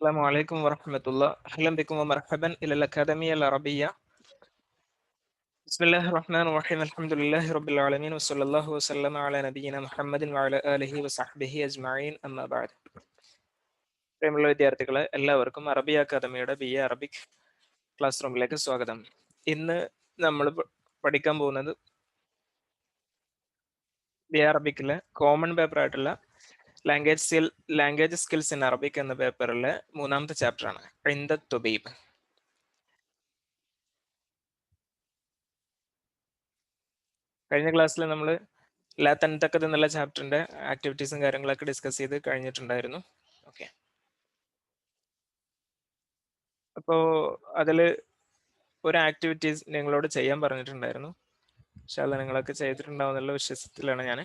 السلام عليكم ورحمة الله. أهلا بكم ومرحبا إلى الأكاديمية العربية. بسم الله الرحمن الرحيم. الحمد لله رب العالمين وصلى الله وسلم على نبينا محمد وعلى آله وصحبه أجمعين أما بعد. പ്രിയമുള്ള വിദ്യാർത്ഥികളെ, എല്ലാവർക്കും അറബി അക്കാദമിയുടെ BA അറബിക് ക്ലാസ് റൂമിലേക്ക് സ്വാഗതം. ഇന്ന് നമ്മൾ പഠിക്കാൻ പോകുന്നത് BA അറബിക്കിലെ കോമൺ പേപ്പർ ആയിട്ടുള്ള ലാംഗ്വേജ് സ്കിൽസ് ഇൻ അറബിക് എന്ന പേപ്പറിലെ മൂന്നാമത്തെ ചാപ്റ്ററാണ് ഇൻദ തുബീബ്. കഴിഞ്ഞ ക്ലാസ്സിൽ നമ്മൾ ലാ തൻതഖദ് എന്നുള്ള ചാപ്റ്ററിന്റെ ആക്ടിവിറ്റീസും കാര്യങ്ങളൊക്കെ ഡിസ്കസ് ചെയ്ത് കഴിഞ്ഞിട്ടുണ്ടായിരുന്നു. ഓക്കെ, അപ്പോൾ അതിൽ ഒരു ആക്ടിവിറ്റീസ് നിങ്ങളോട് ചെയ്യാൻ പറഞ്ഞിട്ടുണ്ടായിരുന്നു. പക്ഷേ അത് നിങ്ങളൊക്കെ ചെയ്തിട്ടുണ്ടാവുന്നുള്ള വിശ്വാസത്തിലാണ് ഞാൻ.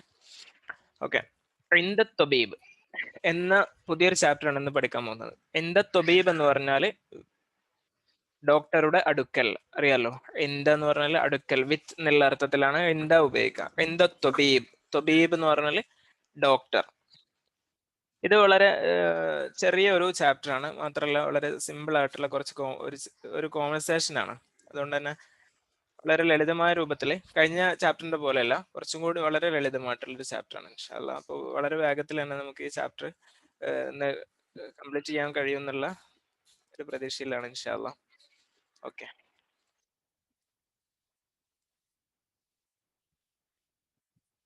ഓക്കെ, ഇൻദ തൊബീബ് എന്ന പുതിയൊരു ചാപ്റ്ററാണ് ഇന്ന് പഠിക്കാൻ പോകുന്നത്. ഇൻദ തൊബീബ് എന്ന് പറഞ്ഞാൽ ഡോക്ടറുടെ അടുക്കൽ, അറിയാലോ. ഇന്ദ എന്ന് പറഞ്ഞാൽ അടുക്കൽ, വിത്ത് എന്നുള്ള അർത്ഥത്തിലാണ് ഇന്ദ ഉപയോഗിക്കുക. ഇന്ദ തൊബീബ്, തൊബീബ് എന്ന് പറഞ്ഞാൽ ഡോക്ടർ. ഇത് വളരെ ചെറിയ ഒരു ചാപ്റ്റർ ആണ്, മാത്രമല്ല വളരെ സിമ്പിൾ ആയിട്ടുള്ള ഒരു കോൺവെർസേഷൻ ആണ്. അതുകൊണ്ട് തന്നെ വളരെ ലളിതമായ രൂപത്തിൽ, കഴിഞ്ഞ ചാപ്റ്ററിന്റെ പോലെയല്ല, കുറച്ചും കൂടി വളരെ ലളിതമായിട്ടുള്ള ഒരു ചാപ്റ്റർ ആണ് ഇൻഷാ അല്ലാഹ്. അപ്പോൾ വളരെ വേഗത്തിൽ തന്നെ നമുക്ക് ഈ ചാപ്റ്റർ കംപ്ലീറ്റ് ചെയ്യാൻ കഴിയുമെന്നുള്ള ഒരു പ്രതീക്ഷയിലാണ് ഇൻഷാ അല്ലാഹ്. ഓക്കെ,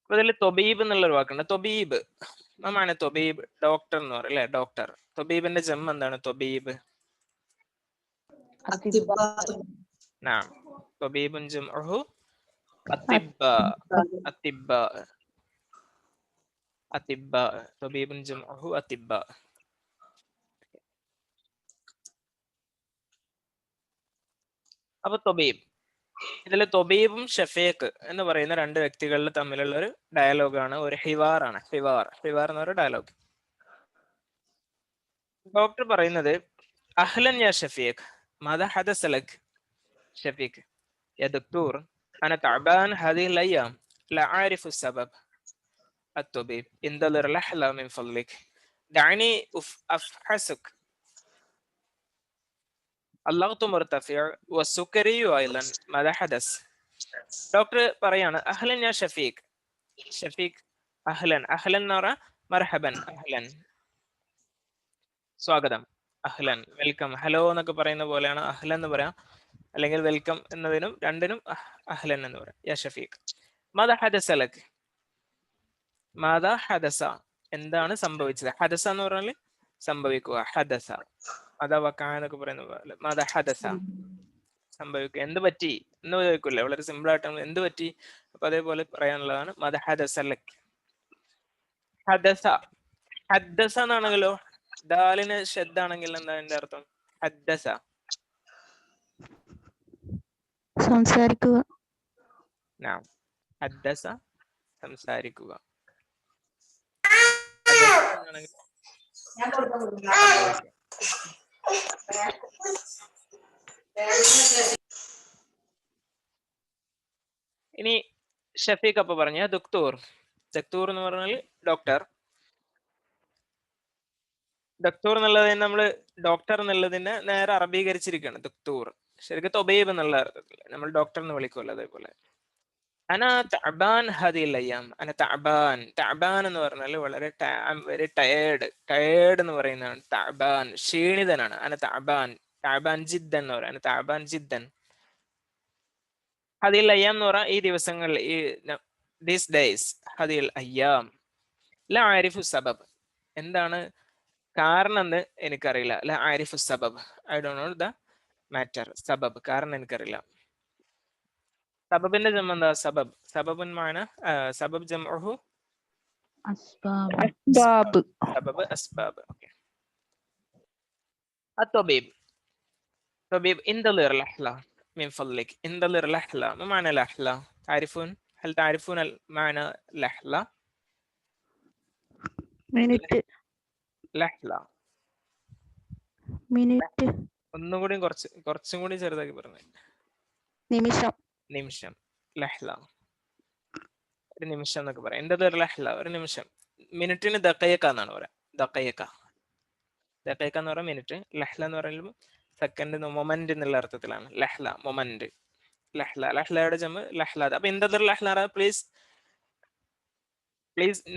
അപ്പൊ ഇതിൽ തൊബീബ് എന്നുള്ളൊരു വാക്കുണ്ട്. തൊബീബ് നമ്മാണ് തൊബീബ്, ഡോക്ടർ എന്ന് പറയും അല്ലെ. ഡോക്ടർ, തൊബീബിന്റെ ജം എന്താണ്? തൊബീബ്. നാം തൊബീബുൻ ജംഉഹു അത്തിബ്ബാ. അത്തിബ്ബാ, അത്തിബ്ബാ. തൊബീബുൻ ജംഉഹു അത്തിബ്ബാ. അപ്പൊ തൊബീബ്, ഇതിൽ തൊബീബും ഷഫീഖ് എന്ന് പറയുന്ന രണ്ട് വ്യക്തികളിൽ തമ്മിലുള്ള ഒരു ഡയലോഗാണ്, ഒരു ഹിവാറാണ്. ഹിവാർ എന്ന് പറയുന്ന ഡയലോഗ്. ഡോക്ടർ പറയുന്നത്, അഹ്ലൻ യാ ഷഫീഖ്, മാദാ ഹദസ ലക്. ഷഫീഖ്, യാ ദക്തൂർ, അന തഅബാൻ ഹദിഹിൽ അയ്യാം, ലാ ആരിഫു സബബ്. الطبيب انتظر لحظة من فضلك دعني أفحصك. اللغط مرتفع والسكري أيضا، ماذا حدث؟ ഡോക്ടർ പറയാണ്, അഹ്ലൻ യാ ഷഫീഖ്. ഷഫീഖ്, അഹ്ലൻ. അഹ്ലൻ എന്ന് പറഞ്ഞാൽ മർഹബൻ, അഹ്ലൻ സ്വാഗതം, അഹ്ലൻ വെൽക്കം, ഹലോ എന്നൊക്കെ പറയുന്ന പോലെയാണ് അഹ്ലൻ എന്ന് പറയാം, അല്ലെങ്കിൽ വെൽക്കം എന്നതിനും രണ്ടിനും അഹ്ലൻ എന്ന് പറയാം. യാ ഷഫീഖ്, മാദാ ഹദസ ലക്. മാദാ ഹദസ, എന്താണ് സംഭവിച്ചത്? ഹദസ എന്ന് പറഞ്ഞാൽ സംഭവിക്കുക. ഹദസ അതാ വക്കാ എന്നൊക്കെ പറയുന്ന പോലെ. മാദാ ഹദസ, സംഭവിക്കുക. എന്ത് പറ്റി എന്ന് ചോദിക്കില്ലേ, വളരെ സിമ്പിൾ ആയിട്ട് എന്ത് പറ്റി. അപ്പൊ അതേപോലെ പറയാനുള്ളതാണ് മാദാ ഹദസ ലക്. ഹദസ, ഹദ്ദസ എന്നാണെങ്കിലോ, ദാലിന് ഷദ്ദാണെങ്കിൽ എന്താ എന്റെ അർത്ഥം? ഹദ്ദസ, സംസാരിക്കുക. ഹദ്ദസ സംസാരിക്കുക. ഇനി ഷഫീഖ് അപ്പൊ പറഞ്ഞ ദക്തൂർ. ദക്തൂർ എന്ന് പറഞ്ഞാൽ ഡോക്ടർ. ദക്തൂർ എന്നുള്ളതിന് നമ്മൾ ഡോക്ടർ എന്നുള്ളതിനെ നേരെ അറബീകരിച്ചിരിക്കുകയാണ്. ദക്തൂർ ശരിക്കും തൊബീബ് എന്നുള്ള അർത്ഥത്തിൽ നമ്മൾ ഡോക്ടർ എന്ന് വിളിക്കുമല്ലോ. അതേപോലെ അന തഅബാൻ ഹദിൽ അയ്യാം. അന തഅബാൻ, തഅബാൻ എന്ന് പറഞ്ഞാൽ വളരെ വെരി ടയേർഡ് എന്ന് പറയുന്നതാണ് തഅബാൻ, ക്ഷീണിതനാണ്. അന തഅബാൻ, തഅബാൻ ജിദ്ദൻ എന്ന് പറയാം. അന തഅബാൻ ജിദ്ദൻ. ഹദിൽ അയ്യാം എന്ന് പറഞ്ഞാൽ ഈ ദിവസങ്ങളിൽ, ഈ ദീസ് ഡേയ്സ്. ഹദിൽ അയ്യാം, ലാ ആരിഫു സബബ്, എന്താണ് കാരണം എന്ന് എനിക്കറിയില്ല. ലാ ആരിഫു സബബ്, I don't know the matter. സബബ്, കാരണം എനിക്കറിയില്ല. സബബിന്റെ ജം എന്താ? സബബ്. സബബുൻ മാന സബബ് ജംഉഹു അസ്ബാബ്. സബബ് അസ്ബാബ്. ഓക്കേ. الطبيب، طبيب انتظر لحظة من فضلك. انتظر لحظة، ما معنى لحظة؟ تعرفون؟ هل تعرفون معنى لحظة؟ മിനിറ്റ്. ലഹ്ല. മിനിറ്റ്. ഒന്നുകൂടി കുറച്ചും കൂടി ചെറുതാക്കി പറഞ്ഞു. നിമിഷം. നിമിഷം. ലഹ്ല, ഒരു നിമിഷം എന്നൊക്കെ പറയാം. എൻ്റെ ഒരു ലഹ്ല, ഒരു നിമിഷം. മിനിറ്റിന് ദഖീഖ എന്നാണ് പറയാം. ദഖീഖ, ദഖീഖ എന്ന് പറഞ്ഞാൽ മിനിറ്റ്, ലഹ്ല എന്ന് പറയുമ്പോൾ സെക്കൻഡ്, മൊമെന്റ് എന്നുള്ള അർത്ഥത്തിലാണ്. ലഹ്ല മൊമെന്റ്, ലഹ്ലയുടെ ജമ ലഹ്ലാദ്. അപ്പൊ ഇന്റർ ലഹ്ല പ്ലീസ്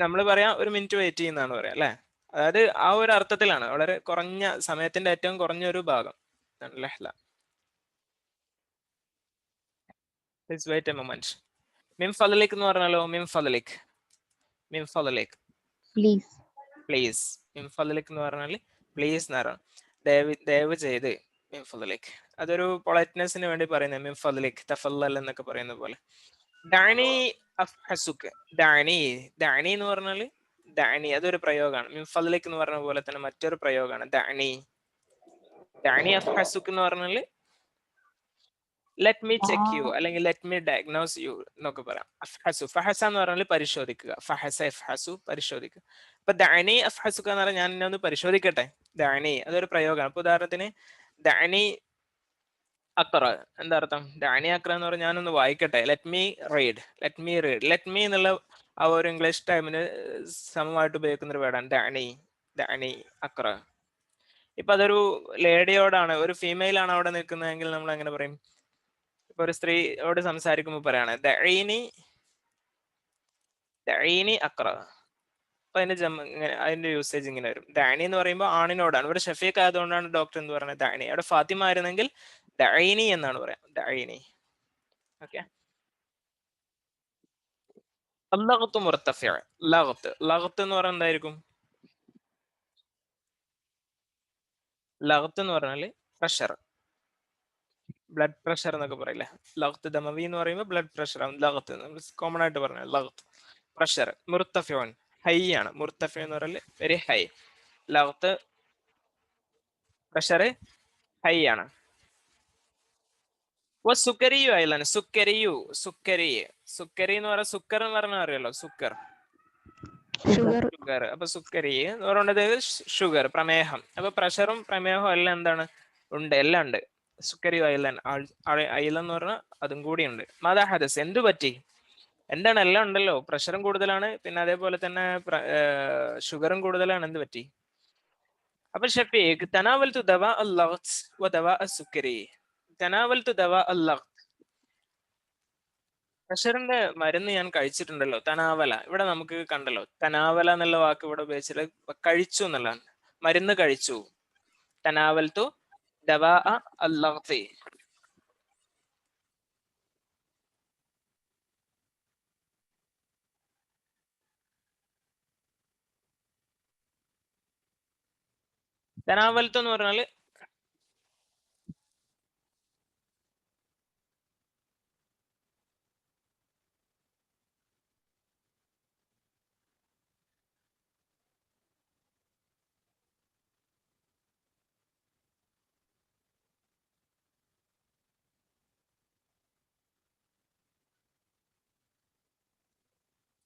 നമ്മൾ പറയാം ഒരു മിനിറ്റ് വെയിറ്റ് ചെയ്യുന്നതാണ് പറയാം അല്ലെ. അതായത് ആ ഒരു അർത്ഥത്തിലാണ്, വളരെ കുറഞ്ഞ സമയത്തിന്റെ ഏറ്റവും കുറഞ്ഞ ഒരു ഭാഗം ലഹ്ല. Please wait a moment. മിൻ ഫദലിക് എന്ന് പറഞ്ഞാലോ, മിൻ ഫദലിക്, മിൻ ഫദലിക് പ്ലീസ്. പ്ലീസ്. മിൻ ഫദലിക് എന്ന് പറഞ്ഞാൽ പ്ലീസ് എന്നാണ്, ദയവ് ചെയ്ത്. മിൻ ഫദലിക് അതൊരു പൊളൈറ്റ്നെസ്സിന് വേണ്ടി പറയുന്നത്. മിൻ ഫദലിക് തഫല്ലൽ എന്നൊക്കെ പറയുന്ന പോലെ. ദഅനി അഫ്ഹസുക, ദഅനി, ദഅനി എന്ന് പറഞ്ഞാൽ ദഅനി അതൊരു പ്രയോഗമാണ്. മിൻ ഫദലിക് എന്ന് പറഞ്ഞ പോലെ തന്നെ മറ്റൊരു പ്രയോഗമാണ് ദഅനി. ദഅനി അഫ്ഹസുക എന്ന് പറഞ്ഞാൽ ലെറ്റ് മീ ചെക്ക് യു അല്ലെങ്കിൽ ലെറ്റ് മീ ഡയഗ്നോസ് യു എന്നൊക്കെ പറയാം. അഫ്ഹസു, ഫഹസ എന്ന് പറഞ്ഞാൽ പരിശോധിക്കുക, ഫഹസ എഫ്ഹസു പരിശോധിക്കുക. അപ്പൊ ദഅനി അഫ്ഹസുക എന്ന് പറഞ്ഞാൽ ഞാൻ ഒന്ന് പരിശോധിക്കട്ടെ. ദഅനി അതൊരു പ്രയോഗമാണ്. അപ്പൊ ഉദാഹരണത്തിന് ദഅനി അക്ര എന്താ അർത്ഥം? ദഅനി അക്ര എന്ന് പറഞ്ഞാൽ ഞാനൊന്ന് വായിക്കട്ടെ. Let me read, let me read. Let me എന്നുള്ള ആ ഒരു ഇംഗ്ലീഷ് ടൈമിന് സമമായിട്ട് ഉപയോഗിക്കുന്ന ഒരു വേർഡാണ് ദഅനി, ദഅനി അക്ര. ഇപ്പൊ അതൊരു ലേഡിയോടാണ്, ഒരു ഫീമെയിൽ ആണ് അവിടെ നിൽക്കുന്നതെങ്കിൽ നമ്മൾ എങ്ങനെ പറയും? ഇപ്പൊ ഒരു സ്ത്രീയോട് സംസാരിക്കുമ്പോൾ പറയാണ് ദഈനി, ദഈനി അക്ര. അപ്പൊ അതിന്റെ യൂസേജ് ഇങ്ങനെ വരും. ദഅനി എന്ന് പറയുമ്പോൾ ആണിനോടാണ്. ഇവിടെ ഷഫീഖ് ആയതുകൊണ്ടാണ് ഡോക്ടർ എന്ന് പറയുന്നത് ദഅനി. അവിടെ ഫാത്തിമ ആയിരുന്നെങ്കിൽ ദഈനി എന്നാണ് പറയാം, ദഈനി. ഓക്കെ. ലഗ്ത്ത് മുർത്തഫിഅ, ലഗ്ത്ത്, ലഗ്ത്ത് എന്ന് പറഞ്ഞാൽ എന്തായിരിക്കും? ലഗ്ത്ത് എന്ന് പറഞ്ഞാൽ പ്രഷർ, ബ്ലഡ് പ്രഷർ എന്നൊക്കെ പറയില്ലേ. ലഗ്ത്ത് ദമവി എന്ന് പറയുമ്പോൾ ബ്ലഡ് പ്രഷർ ആണ് ലഗ്ത്ത്, കോമൺ ആയിട്ട് പറഞ്ഞാൽ ലഗ്ത്ത് പ്രഷർ. മുർത്തഫിഉൻ ഹൈ ആണ്, മുർത്തഫി എന്ന് പറഞ്ഞാൽ വെരി ഹൈ. ലഗ്ത്ത് പ്രഷർ ഹൈ ആണ്. സുക്കരിയു ആയില്ലാണ്, സുക്കരിയു, സുക്കരി, സുക്കരി എന്ന് പറഞ്ഞാൽ സുക്കർ എന്ന് പറഞ്ഞാൽ അറിയാലോ, സുക്കർ, ഷുഗർ. ഷുഗർ. അപ്പൊ സുക്കരി എന്ന് പറയുന്നത് ഷുഗർ, പ്രമേഹം. അപ്പൊ പ്രഷറും പ്രമേഹവും എല്ലാം എന്താണ്? ഉണ്ട്, എല്ലാം ഉണ്ട്. സുക്കരി ഐലൻ, ഐലൻ എന്ന് പറഞ്ഞാൽ അതും കൂടി ഉണ്ട്. മാതാ ഹദസ് എന്തു പറ്റി? എന്താണ്? എല്ലാം ഉണ്ടല്ലോ. പ്രഷറും കൂടുതലാണ്, പിന്നെ അതേപോലെ തന്നെ ഷുഗറും കൂടുതലാണ്. എന്ത് പറ്റി? അപ്പൊ ഷഫീഖ് തനാവൽതു ദവാ അൽ-ലഗ്ത്ത് വ ദവാ അസ്-സുക്കരി. തനാവൽതു ദവാ അൽ-ലഗ്ത്ത്, പ്രഷറിന്റെ മരുന്ന് ഞാൻ കഴിച്ചിട്ടുണ്ടല്ലോ. തനാവല ഇവിടെ നമുക്ക് കണ്ടല്ലോ, തനാവല എന്നുള്ള വാക്ക് ഇവിടെ ഉപയോഗിച്ചിട്ട് കഴിച്ചു എന്നുള്ളതാണ്. മരുന്ന് കഴിച്ചു. തനാവൽതു ദവാ അൽ-ലഗ്ത്ത്. തനാവൽത്തു എന്ന് പറഞ്ഞാല്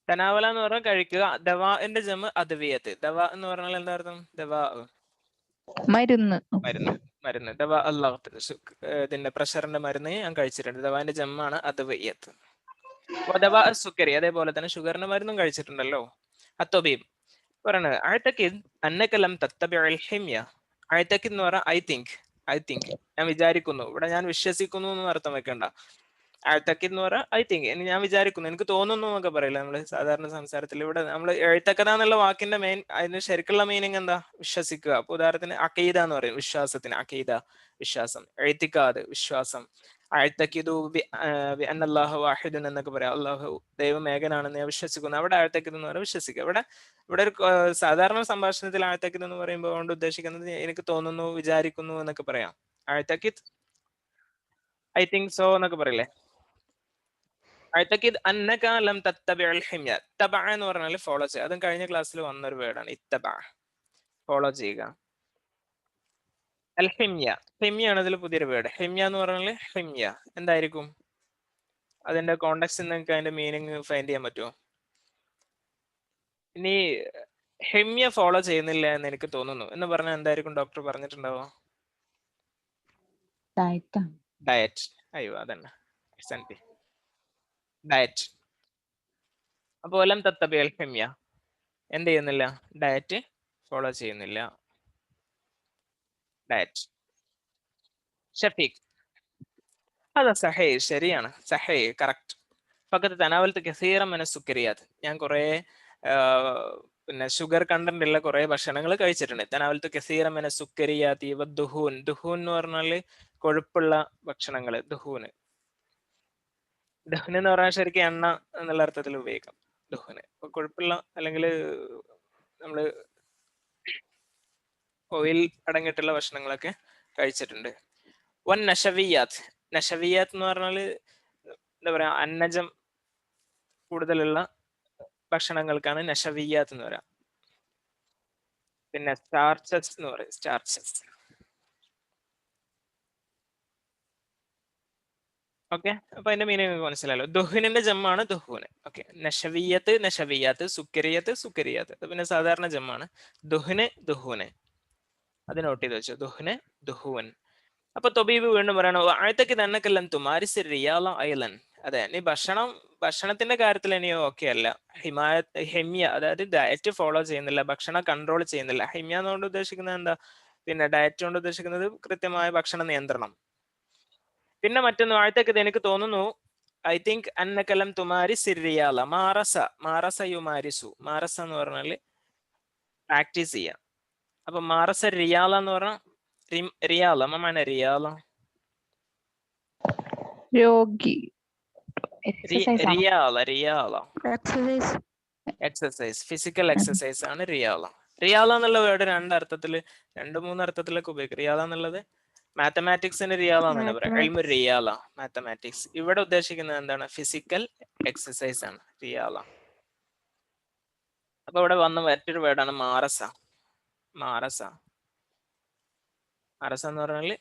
തനാവല എന്ന് പറഞ്ഞാൽ കഴിക്കുക. ദവാന്റെ ജമ അദ്വിയത്ത്. ദവ എന്ന് പറഞ്ഞാൽ എന്താ അർത്ഥം? ദവാ മരുന്ന്. മരുന്ന്, മരുന്ന്. ദവാ അല്ലാഹ്, ഇതിന്റെ പ്രഷറിന്റെ മരുന്ന് ഞാൻ കഴിച്ചിട്ടുണ്ട്. ദവാന്റെ ജമ്മാണ് അദ്വിയത്ത്. ദവാ സുക്കരി അതേപോലെ തന്നെ ഷുഗറിന്റെ മരുന്നും കഴിച്ചിട്ടുണ്ടല്ലോ. അത്തൊബീബ് പറയണത് അഅ്തഖിദ് അന്നക ലം തത്തബിഉൽ ഹിമ്യ. അഅ്തഖിദ് എന്ന് പറഞ്ഞാൽ ഐ തിങ്ക്, ഐ തിങ്ക് ഞാൻ വിചാരിക്കുന്നു. ഇവിടെ ഞാൻ വിശ്വസിക്കുന്നു എന്ന് അർത്ഥം വെക്കണ്ട. അഅ്തഖിദ് എന്ന് പറഞ്ഞാൽ ഐ തിങ്ക്, ഞാൻ വിചാരിക്കുന്നു, എനിക്ക് തോന്നുന്നു എന്നൊക്കെ പറയില്ല നമ്മൾ സാധാരണ സംസാരത്തിൽ. ഇവിടെ നമ്മൾ എഴുത്തക്കഥ എന്നുള്ള വാക്കിന്റെ മെയിൻ, അതിന് ശരിക്കുള്ള മീനിങ് എന്താ? വിശ്വസിക്കുക. അപ്പൊ ഉദാഹരണത്തിന് അഖീദ എന്ന് പറയും വിശ്വാസത്തിന്, അഖീദ വിശ്വാസം, എഴുത്തിക്കാത് വിശ്വാസം. അഅ്തഖിദു ബിഅന്നല്ലാഹു വാഹിദുൻ എന്നൊക്കെ പറയാം. അള്ളാഹു ദൈവം ഏകനാണെന്ന് ഞാൻ വിശ്വസിക്കുന്നു. അവിടെ അഅ്തഖിദ് എന്ന് പറഞ്ഞാൽ വിശ്വസിക്കുക. ഇവിടെ ഒരു സാധാരണ സംഭാഷണത്തിൽ അഅ്തഖിദ് എന്ന് പറയുമ്പോൾ കൊണ്ട് ഉദ്ദേശിക്കുന്നത് എനിക്ക് തോന്നുന്നു, വിചാരിക്കുന്നു എന്നൊക്കെ പറയാം. അഅ്തഖിദ് ഐ തിങ്ക് സോ എന്നൊക്കെ പറയില്ലേ. അഅ്തഖിദ് അന്നക ലം തത്തബിഉൽ ഹിമ്യ. തബഅ എന്ന് പറഞ്ഞാൽ ഫോളോ ചെയ്യുക. അതും കഴിഞ്ഞ ക്ലാസ്സിൽ വന്നൊരു വേർഡാണ് ഇത്തബഅ, ഫോളോ ചെയ്യുക. അൽ ഹിമ്യ, ഹിമ്യാണ് ഇതിൽ പുതിയൊരു വേർഡ്. ഹിമ്യ എന്ന് പറഞ്ഞാൽ ഹിമ്യ എന്തായിരിക്കും? അതിന്റെ കോണ്ടെക്സ്റ്റ് നിങ്ങൾക്ക് അതിന്റെ മീനിങ് ഫൈൻഡ് ചെയ്യാൻ പറ്റുമോ? ഇനി ഹിമ്യ ഫോളോ ചെയ്യുന്നില്ല എന്ന് എനിക്ക് തോന്നുന്നു എന്ന് പറഞ്ഞാൽ എന്തായിരിക്കും ഡോക്ടർ പറഞ്ഞിട്ടുണ്ടാവുക? ഡയറ്റ്. അയ്യോ അതന്നെ, ഡയറ്റ്. അപ്പോൾ ലം തത്തബിഉൽ ഹിമ്യ എന്ത് ചെയ്യുന്നില്ല? ഡയറ്റ് ഫോളോ ചെയ്യുന്നില്ല. ഡയറ്റ്. ഷഫീഖ് അതാ സഹേ, ശരിയാണ്, സഹേ, കറക്റ്റ്. പക്കത്ത് തനാവലത്ത് കസീറം എന്ന സുക്കരിയാത്, ഞാൻ കുറേ പിന്നെ ഷുഗർ കണ്ടന്റ് ഉള്ള കുറെ ഭക്ഷണങ്ങൾ കഴിച്ചിട്ടുണ്ട്. തനാവലത്ത് കസീറം എന്ന സുക്കരിയാത് ഇവ ദുഹൂൻ. ദുഹൂൻ എന്ന് പറഞ്ഞാല് കൊഴുപ്പുള്ള ഭക്ഷണങ്ങൾ. ദുഹൂന് ദഹ്ന് എന്ന് പറഞ്ഞാൽ ശരിക്കും എണ്ണ എന്നുള്ള അർത്ഥത്തിൽ ഉപയോഗിക്കാം. ദഹ്ന് കൊഴുപ്പുള്ള അല്ലെങ്കിൽ നമ്മള് ഓയിൽ അടങ്ങിയിട്ടുള്ള ഭക്ഷണങ്ങളൊക്കെ കഴിച്ചിട്ടുണ്ട്. വൻ നഷവിയാത്ത്. നഷവിയാത്ത് എന്ന് പറഞ്ഞാൽ എന്താ പറയാ, അന്നജം കൂടുതലുള്ള ഭക്ഷണങ്ങൾക്കാണ് നഷവിയാത്ത് എന്ന് പറയാം. പിന്നെ സ്റ്റാർച്ചസ് എന്ന് പറയും, സ്റ്റാർച്ചസ്. ഓക്കെ, അപ്പൊ അതിന്റെ മീനിങ് മനസ്സിലായല്ലോ. ദുഹുനിന്റെ ജമ്മാണ് ദുഹൂന്. ഓക്കെ, നഷവിയത്ത് നഷവിയാത്ത്, സുക്കരിയത്ത് സുക്കരിയാത്ത്. അത് പിന്നെ സാധാരണ ജമ്മാണ്. ദുഹുന് ദുഹൂന്, അത് നോട്ട് ചെയ്ത് വെച്ചു. ദുഹ്ന് ദുഹൂൻ. അപ്പൊ തൊബീബ് വീണ്ടും പറയണോ, ആഴത്തേക്ക് തന്നെക്കെല്ലാം തുമാരിസ് റിയാല ഐലൻ. അതെ, നീ ഭക്ഷണത്തിന്റെ കാര്യത്തിൽ ഇനി ഓക്കെ അല്ല. ഹെമ്യ, അതായത് ഡയറ്റ് ഫോളോ ചെയ്യുന്നില്ല, ഭക്ഷണം കൺട്രോൾ ചെയ്യുന്നില്ല. ഹെമ്യ എന്നുകൊണ്ട് ഉദ്ദേശിക്കുന്നത് എന്താ? പിന്നെ ഡയറ്റ് കൊണ്ട് ഉദ്ദേശിക്കുന്നത് കൃത്യമായ ഭക്ഷണ നിയന്ത്രണം. പിന്നെ മറ്റൊന്ന്, ആഴത്തേക്ക് എനിക്ക് തോന്നുന്നു, ഐ തിങ്ക് അന്നക്കലം തുമാരി സിറിയാല മാറസ. മാറസ യുമാരിസു. മാറസ എന്ന് പറഞ്ഞാല് പ്രാക്ടീസ് ചെയ്യാം. അപ്പൊ മാറസ റിയാല എന്ന് പറഞ്ഞാൽ റിയാല മമാന റിയാല രോഗി. എക്സസൈസ് ആണോ? റിയാല റിയാല എക്സസൈസ്. എക്സസൈസ്, ഫിസിക്കൽ എക്സസൈസ് ആണ് റിയാല. റിയാല എന്നുള്ള വേർഡ് രണ്ടർത്ഥത്തില്, 2-3 അർത്ഥത്തിലൊക്കെ ഉപയോഗിക്കും. റിയാല എന്നുള്ളത് മാത്തമാറ്റിക്സിന് റിയാല എന്ന് തന്നെ പറയാം. എൽമു റിയാല, മാത്തമാറ്റിക്സ്. ഇവിടെ ഉദ്ദേശിക്കുന്നത് എന്താണ്? ഫിസിക്കൽ എക്സസൈസ് ആണ് റിയാല. അപ്പൊ ഇവിടെ വന്ന മറ്റൊരു വേർഡാണ് മാറസ. മാറസ, മാറസ എന്ന് പറഞ്ഞാല്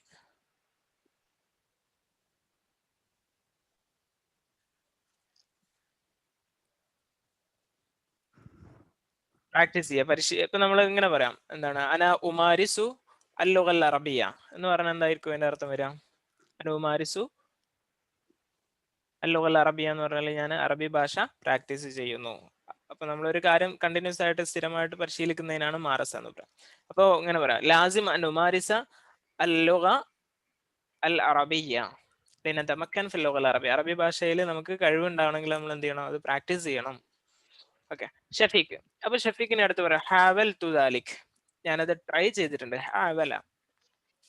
പ്രാക്ടീസ് ചെയ്യുക, ഇപ്പൊ നമ്മൾ ഇങ്ങനെ പറയാം, എന്താണ് അന ഉമാരിസു അല്ലുഗൽ അറബിയ എന്ന് പറഞ്ഞാൽ എന്തായിരിക്കും അതിന്റെ അർത്ഥം വരിക? അന ഉമാരിസു അല്ലുഗൽ അറബിയ എന്ന് പറഞ്ഞാൽ ഞാൻ അറബി ഭാഷ പ്രാക്ടീസ് ചെയ്യുന്നു. അപ്പൊ നമ്മളൊരു കാര്യം കണ്ടിന്യൂസ് ആയിട്ട് സ്ഥിരമായിട്ട് പരിശീലിക്കുന്നതിനാണ് മാറസ എന്ന് പറയാം. അപ്പൊ ഇങ്ങനെ പറയാം, ലാസിം അൻ ഉമാരിസ അല്ലുഗ അൽ അറബിയ. പിന്നെ തമക്കൻ ഫിൽ ലുഗൽ അറബി. അറബി ഭാഷയിൽ നമുക്ക് കഴിവുണ്ടാവണമെങ്കിൽ നമ്മൾ എന്ത് ചെയ്യണം? അത് പ്രാക്ടീസ് ചെയ്യണം. ഓക്കെ, ഷഫീഖ്. അപ്പൊ ഷഫീഖിനെ അടുത്ത് പറയാം, ഹാവൽ തു ദാലിക്. ഞാനത് ട്രൈ ചെയ്തിട്ടുണ്ട്. ഹാവല,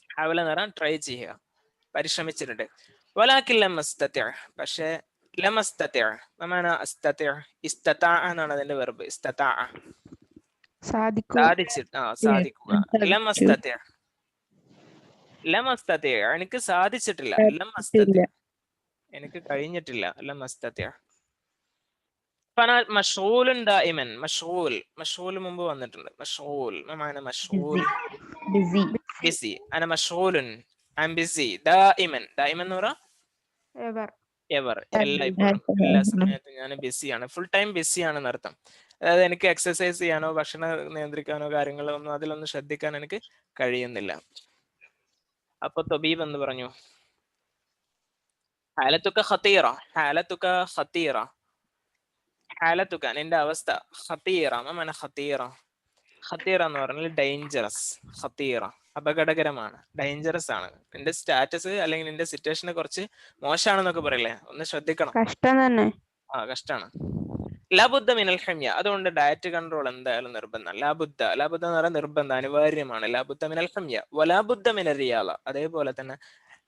ഹാവല എന്ന് പറഞ്ഞാൽ ട്രൈ ചെയ്യുക, പരിശ്രമിച്ചിട്ടുണ്ട്. വലാക്കിൻ ലം അസ്തതിഅ, പക്ഷേ ലം അസ്തതിഅ മമാന അസ്തതിഅ ഇസ്തതാഅ എന്നാണ് അതിന്റെ വെർബ്. ഇസ്തതാഅ സാധിക്കുക. ലം അസ്തതിഅ, ലം അസ്തതിഅ എനിക്ക് സാധിച്ചിട്ടില്ല. ലം അസ്തതിഅ എനിക്ക് കഴിഞ്ഞിട്ടില്ല. ലം അസ്തതിഅ. മഷ്ഗൂലുൻ ദായിമൻ. മഷ്ഗൂൽ മുമ്പ് വന്നിട്ടുണ്ട്. മഷ്ഗൂൽ മമാന മഷ്ഗൂൽ ബിസി. അന മഷ്ഗൂലുൻ, ഐ ആം ബിസി. ദായിമൻ, ദായിമൻ എന്ന് പറഞ്ഞാൽ എവർ, എല്ലായ്പ്പോഴും, എല്ലാ സമയത്തും ഞാൻ ബിസിയാണ്. ഫുൾ ടൈം ബിസിയാണെന്ന് അർത്ഥം. അതായത് എനിക്ക് എക്സസൈസ് ചെയ്യാനോ ഭക്ഷണം നിയന്ത്രിക്കാനോ കാര്യങ്ങളോ ഒന്നും അതിലൊന്നും ശ്രദ്ധിക്കാൻ എനിക്ക് കഴിയുന്നില്ല. അപ്പൊ തൊബീബ് എന്ന് പറഞ്ഞു, ഹാലത്തുക ഖതീറ. ഹാലത്തുക ഖതീറ, ഹാലത്തുക നിന്റെ അവസ്ഥ. ഖതീറ മമാന ഖതീറ. ഖതീറ എന്ന് പറഞ്ഞാൽ ഡേഞ്ചറസ്. ഖതീറ അപകടകരമാണ്, ഡേഞ്ചറസ് ആണ്. നിന്റെ സ്റ്റാറ്റസ് അല്ലെങ്കിൽ നിന്റെ സിറ്റുവേഷനെ കുറച്ച് മോശമാണെന്നൊക്കെ പറയില്ലേ, ഒന്ന് ശ്രദ്ധിക്കണം. കഷ്ടം തന്നെ. കഷ്ടാണ്. ലാബുദ്ധ മിനൽ ഹമ്യ, അതുകൊണ്ട് ഡയറ്റ് കൺട്രോൾ എന്തായാലും നിർബന്ധം. ലാബുദ്ധ എന്ന് പറഞ്ഞാൽ നിർബന്ധം, അനിവാര്യമാണ്. ലാബുദ്ധ മിനൽ ഹമ്യ വലാബുദ്ധ മിനൽ റിയാല, അതേപോലെ തന്നെ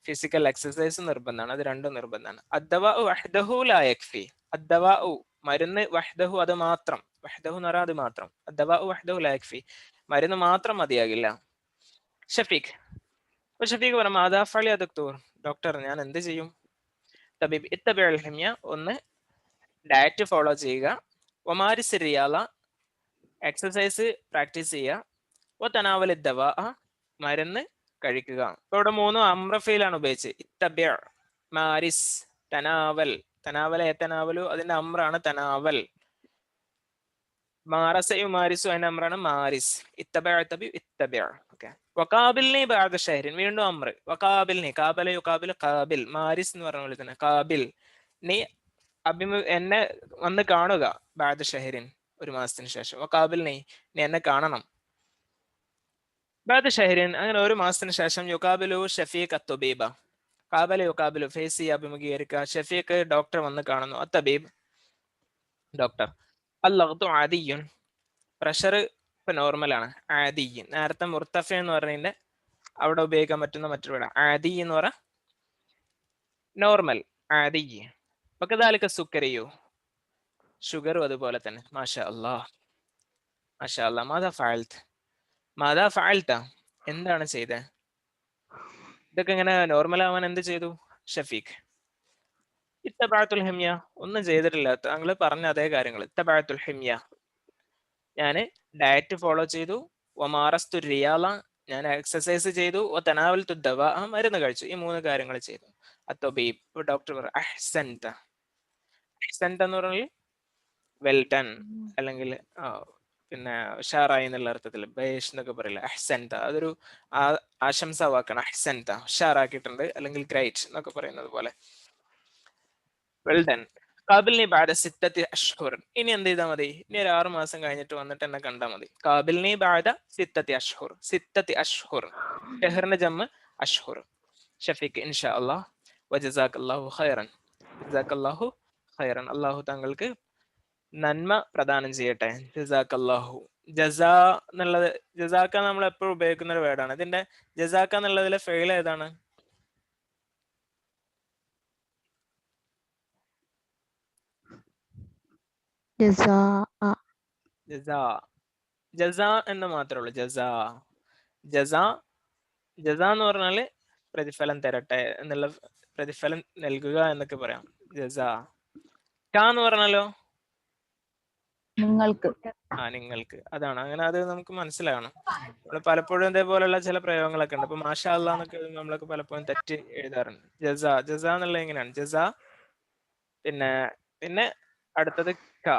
ഫിസിക്കൽ എക്സസൈസ് നിർബന്ധമാണ്. അത് രണ്ടും നിർബന്ധമാണ്. അദ്ദവാഉ വഹ്ദഹു ലാ യക്ഫി. അദ്ദവാഉ മരുന്ന്, വഹ്ദഹു അത് മാത്രം. വഹ്ദഹു എന്ന് പറഞ്ഞാൽ അത് മാത്രം. അദ്ദവാഉ വഹ്ദഹു ലാ യക്ഫി, മരുന്ന് മാത്രം മതിയാകില്ല. ഷഫീഖ്. അപ്പൊ ഷഫീഖ് പറഞ്ഞു, മാദാ ഫഅലി യാ ദക്തൂർ. ഡോക്ടർ ഞാൻ എന്ത് ചെയ്യും? തബീബ് ഇത്തബിഉൽ ഹമ്യ, ഒന്ന് ഡയറ്റ് ഫോളോ ചെയ്യുക. ഒമാരിസ് റിയാല, എക്സസൈസ് പ്രാക്ടീസ് ചെയ്യുക. ഒ തനാവൽ ദവാ, മരുന്ന് കഴിക്കുക. ഇപ്പൊ ഇവിടെ 3 അമ്രഫയിലാണ് ഉപയോഗിച്ചത്. ഇത്തബിഅ, മാരിസ്, തനാവൽ. തനാവല തനാവലു അതിന്റെ അമ്രാണ് തനാവൽ. മാറസയു മാരിസു അതിന്റെ അമ്രാണ് മാരിസ്. ഇത്തബിഅ തബി ഇത്തബിഅ. ഓക്കെ, വഖാബിൽനി ബഅദ ഷഹരിൻ, വീണ്ടും അമ്ര. വഖാബിൽനി, കാബല യുഖാബിൽ ഖാബിൽ. മാരിസ് എന്ന് പറഞ്ഞ പോലെ തന്നെ ഖാബിൽ, നീ എന്നെ വന്ന് കാണുക. ബഅദ ഷഹരിൻ, ഒരു മാസത്തിന് ശേഷം. വഖാബിൽ നീ എന്നെ കാണണം. ബാദ ഷഹരിൻ അങ്ങനെ ഒരു മാസത്തിന് ശേഷം യുകാബിലു ഷഫീഖ് അത്തുബീബ കാബല യുകാബിലു ഫേസ് ചെയ്യുക അഭിമുഖീകരിക്കുക ഷഫീഖ് ഡോക്ടർ വന്ന് കാണുന്നു അത്തബീബ് ഡോക്ടർ അല്ലഖ്തു ആദിയുൻ പ്രഷർ ഇപ്പൊ നോർമലാണ് ആദിയൻ നേരത്തെ മുർത്തഫ എന്ന് പറഞ്ഞതിന്റെ അവിടെ ഉപയോഗിക്കാൻ പറ്റുന്ന മറ്റൊരു വേർഡ് ആദി എന്ന് പറ നോർമൽ ആദി പക്കദാലിക സുക്കറിയോ ഷുഗറും അതുപോലെ തന്നെ മാഷാ അല്ലാഹ് മാഷാ അല്ലാഹ് മാതാ ഫഅൽത എന്താണ് ചെയ്തത് ഇതൊക്കെ ഇങ്ങനെ നോർമൽ ആവാൻ എന്ത് ചെയ്തു ഷഫീഖ് ഇത്തബഅത്തുൽ ഹിമ്യ ഒന്നും ചെയ്തിട്ടില്ല താങ്കൾ പറഞ്ഞ അതേ കാര്യങ്ങൾ ഇത്തബഅത്തുൽ ഹിമ്യ ഞാൻ ഡയറ്റ് ഫോളോ ചെയ്തു വമാറസ്തു റിയാല ഞാൻ എക്സസൈസ് ചെയ്തു തനാവൽതു ദവാ മരുന്ന് കഴിച്ചു ഈ 3 കാര്യങ്ങൾ ചെയ്തു അത്തബീബ് ഡോക്ടർ പറഞ്ഞു അഹ്സൻത അഹ്സൻത എന്ന് പറഞ്ഞാൽ വെൽ ഡൺ അല്ലെങ്കിൽ പിന്നെ ഉഷാറായി എന്നുള്ള അർത്ഥത്തിൽ ബേഷ് എന്നൊക്കെ പറയില്ല അഹ്സൻത അതൊരു ആശംസ വാക്കാണ് അഹ്സൻത ഉഷാറാക്കിയിട്ടുണ്ട് അല്ലെങ്കിൽ ഗ്രേറ്റ് എന്നൊക്കെ പറയുന്നത് പോലെ വെൽ ഡൺ കാബിലിനി ബാദ സിത്തത്തി അഷ്ഹുർ ഇനി എന്ത് ചെയ്താൽ മതി ഇനി ഒരു 6 മാസം കഴിഞ്ഞിട്ട് വന്നിട്ട് എന്നെ കണ്ടാൽ മതി കാബിലിനി ബാദ സിത്തത്തി അഷ്ഹുർ ഷഹറിന്റെ ജമ്മ അഷ്ഹുർ ഷഫീഖ് ഇൻഷാ അല്ലാഹ് വജസാക്കല്ലാഹു ഖൈറൻ ജസാക്കല്ലാഹു ഖൈറൻ അല്ലാഹു താങ്കൾക്ക് നന്മ പ്രദാനം ചെയ്യട്ടെ ജസാക്കല്ലാഹു ജസാ എന്നുള്ളത് ജസാക്ക നമ്മൾ എപ്പോഴും ഉപയോഗിക്കുന്ന ഒരു വേർഡാണ് ഇതിന്റെ ജസാക്ക എന്നുള്ളതിലെ ഫെയിൽ ഏതാണ് ജസാ എന്ന് മാത്രമേ ഉള്ളൂ ജസാ എന്ന് പറഞ്ഞാല് പ്രതിഫലം തരട്ടെ എന്നുള്ള പ്രതിഫലം നൽകുക എന്നൊക്കെ പറയാം ജസാ എന്ന് പറഞ്ഞാലോ നിങ്ങൾക്ക് അതാണ് അങ്ങനെ അത് നമുക്ക് മനസ്സിലാകണം നമ്മൾ പലപ്പോഴും ഇതേപോലെയുള്ള ചില പ്രയോഗങ്ങളൊക്കെ ഉണ്ട് ഇപ്പൊ മാഷാ അല്ലാ എന്നൊക്കെ നമ്മളൊക്കെ പലപ്പോഴും തെറ്റ് എഴുതാറുണ്ട് ജസാ എന്നുള്ളത് എങ്ങനെയാണ് ജസാ പിന്നെ അടുത്തത് ക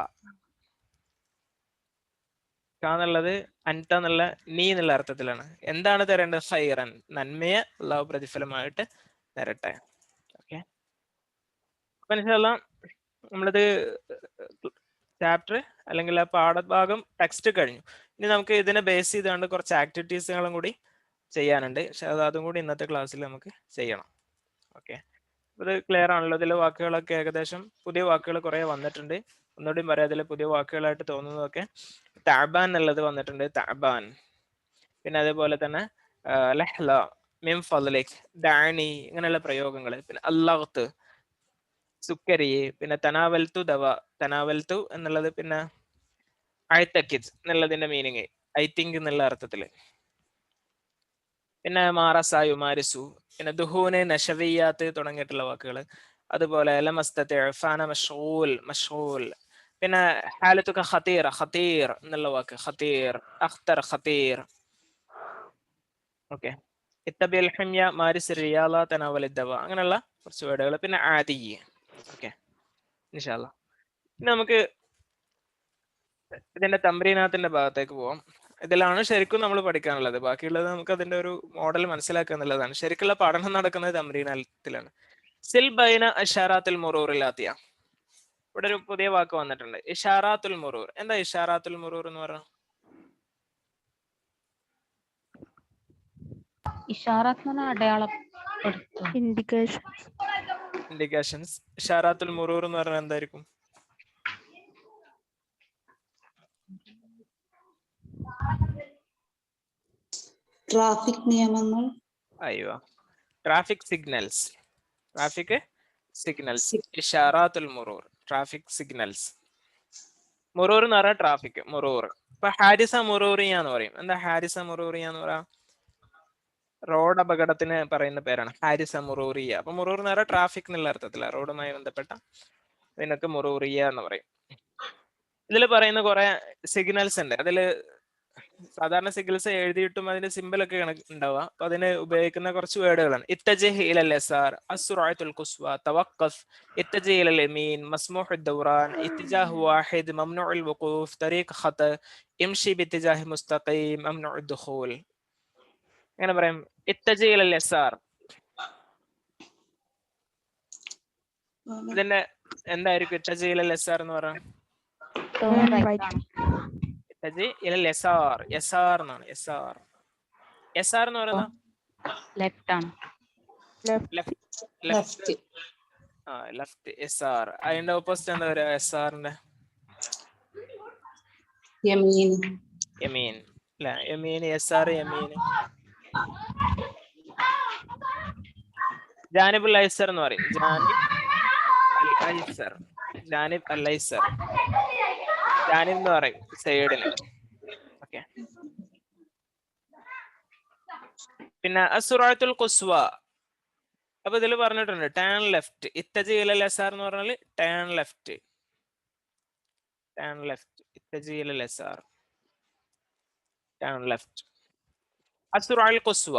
എന്നുള്ളത് അൻത എന്നുള്ള നീ എന്നുള്ള അർത്ഥത്തിലാണ് എന്താണ് തരേണ്ടത് ഖൈറൻ നന്മയെ അല്ലാഹു പ്രതിഫലമായിട്ട് തരട്ടെ ഓക്കെ അപ്പൊ ഇൻഷാല്ലാ നമ്മളിത് ചാപ്റ്റർ അല്ലെങ്കിൽ ആ പാഠഭാഗം ടെക്സ്റ്റ് കഴിഞ്ഞു ഇനി നമുക്ക് ഇതിനെ ബേസ് ചെയ്തുകൊണ്ട് കുറച്ച് ആക്ടിവിറ്റീസുകളും കൂടി ചെയ്യാനുണ്ട് പക്ഷെ അതും കൂടി ഇന്നത്തെ ക്ലാസ്സിൽ നമുക്ക് ചെയ്യണം ഓക്കെ ഇത് ക്ലിയർ ആണല്ലോ ഇതിലെ വാക്കുകളൊക്കെ ഏകദേശം പുതിയ വാക്കുകൾ കുറെ വന്നിട്ടുണ്ട് ഒന്നുകൂടി പറയാം അതിൽ പുതിയ വാക്കുകളായിട്ട് തോന്നുന്നതൊക്കെ തഅബാൻ എന്നുള്ളത് വന്നിട്ടുണ്ട് തഅബാൻ പിന്നെ അതേപോലെ തന്നെ ലഹ്ല മിൻ ഫദ്ലിക് ദഅനി ഇങ്ങനെയുള്ള പ്രയോഗങ്ങൾ പിന്നെ അല്ലാഹ്ത് സുക്കരി പിന്നെ തനാവൽത്തു എന്നുള്ളത് പിന്നെ അഴ്തക്കിദ് എന്നുള്ളതിന്റെ മീനിങ് ഐ തിങ്ക് എന്നുള്ള അർത്ഥത്തില് പിന്നെ മാറസായു മാരിസു പിന്നെ ദുഹൂന് നഷവിയാത്ത് തുടങ്ങിയിട്ടുള്ള വാക്കുകൾ അതുപോലെ മഷ്ഗൂൽ പിന്നെ ഹാലത്തുക ഖതീർ എന്നുള്ള വാക്ക് ഖതീർ ഓക്കെ ഇത്തബിൽ ഹിമ്യ മാരിസ് റിയാല തനാവൽ ദവ അങ്ങനെയുള്ള കുറച്ച് വേർഡുകൾ പിന്നെ ആദി ഓക്കെ ഇൻഷാ അല്ലാഹ് ഇനി നമുക്ക് ഇതിന്റെ തംബ്രീനാത്തിന്റെ ഭാഗത്തേക്ക് പോവാം ഇതിലാണ് ശരിക്കും നമ്മൾ പഠിക്കാനുള്ളത് ബാക്കിയുള്ളത് നമുക്ക് അതിന്റെ ഒരു മോഡൽ മനസ്സിലാക്കുക എന്നുള്ളതാണ് ശരിക്കുള്ള പഠനം നടക്കുന്നത് തംബ്രീനാത്തിലാണ് സിൽ ബൈന ഇഷാറാത്തുൽ മുറൂറിലാത്തിയ ഇവിടെ ഒരു പുതിയ വാക്ക് വന്നിട്ടുണ്ട് ഇഷാറാത്തുൽ മുറൂർ എന്താ ഇഷാറാത്തുൽ മുറൂർ എന്ന് പറഞ്ഞ ഇൻഡിക്കേഷൻസ് ഇഷാറാത്തുൽ മുറൂർ എന്ന് പറഞ്ഞാൽ എന്തായിരിക്കും ട്രാഫിക് നിയമങ്ങൾ അയ്യോ ട്രാഫിക് സിഗ്നൽസ് ഇഷാറാത്തുൽ മുറൂർ ട്രാഫിക് സിഗ്നൽസ് മുറൂർ എന്ന് പറഞ്ഞാൽ ട്രാഫിക് മുറൂർ ഇപ്പൊ ഹാരിസ മുറൂറിയ എന്ന് പറയും എന്താ ഹാരിസ മുറൂറിയ എന്ന് പറയാം റോഡ് അപകടത്തിന് പറയുന്ന പേരാണ് ഹാരിസ മുറൂറിയ അപ്പൊ മുറൂർ എന്ന് പറഞ്ഞാൽ ട്രാഫിക് എന്നുള്ള അർത്ഥത്തില റോഡുമായി ബന്ധപ്പെട്ട ഇതിനൊക്കെ മുറൂറിയ എന്ന് പറയും ഇതിൽ പറയുന്ന കുറെ സിഗ്നൽസ് ഉണ്ട് അതില് സാധാരണ സിഗ്നൽസ് എഴുതിയിട്ടും അതിന്റെ സിമ്പിൾ ഒക്കെ ഉണ്ടാവുക അപ്പൊ അതിന് ഉപയോഗിക്കുന്ന കുറച്ച് വേർഡുകളാണ് ഇത്തജിഹ് ഇലൽ യസാർ അസ്സുറഅത്തുൽ ഖുസ്വ തവഖഫ് ഇത്തജിഹ് ഇലൽ യമീൻ മസ്മൂഹുദ് ദൗറാൻ ഇത്തിജാഹ് വാഹിദ് മംനൂഉൽ വുഖൂഫ് തരീഖ് ഖത ഇംഷി ബിത്തിജാഹ് മുസ്തഖീം മംനൂഉദ് ദുഖൂൽ അങ്ങനെ പറയും ഇത്തജിഹ് ഇലൽ യസാർ ഇതിന്റെ എന്തായിരിക്കും ഇത്തജിഹ് ഇലൽ യസാർ എന്ന് പറയാം യസാർ എന്നാണ് യസാർ യസാർ എന്ന് പറയുന്നത് ലെഫ്റ്റ് ആണ്. ലെഫ്റ്റ്. ലെഫ്റ്റ് യസാർ. അതിന്റെ ഓപ്പോസിറ്റ് എന്താ പറയാ യസാറിന്റെ? യമീൻ. യമീൻ അല്ലെ? യമീൻ യസാർ യമീൻ. ജാനിബുൽ ഐസർ എന്ന് പറയും. ജാനിബ് അൽ ഐസർ. ജാനിബ് അൽ ഐസർ. ജാനിബ് എന്ന് പറയും സൈഡിന്. ഓക്കെ. പിന്നെ അസുറാത്തുൽ ഖുസ്വ. അപ്പൊ ഇതിൽ പറഞ്ഞിട്ടുണ്ട് ടേൺ ലെഫ്റ്റ്. ഇത്തജി ഇലൽ യസാർ എന്ന് പറഞ്ഞാൽ ടേൺ ലെഫ്റ്റ്. Turn left. ഇത്തജി ഇലൽ യസാർ. Turn left. അസുറാത്തുൽ ഖുസ്വ.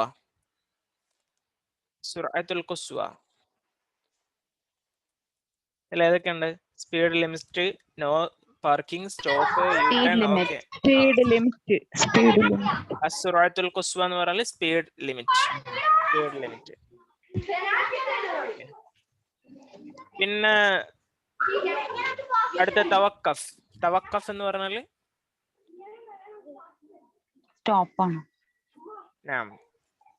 സുറഅത്തുൽ ഖുസ്വ. ഇതിൽ ഏതൊക്കെയുണ്ട്? Speed limit, no parking, stop, U turn. Okay. Speed limit. അസുറാത്തുൽ ഖുസ്വ എന്ന് പറഞ്ഞാൽ സ്പീഡ് ലിമിറ്റ്. Speed limit. പിന്നെ അടുത്ത തവക്കഫ്. തവക്കഫ് എന്ന് പറഞ്ഞാല് സ്റ്റോപ്പ് ആണ്.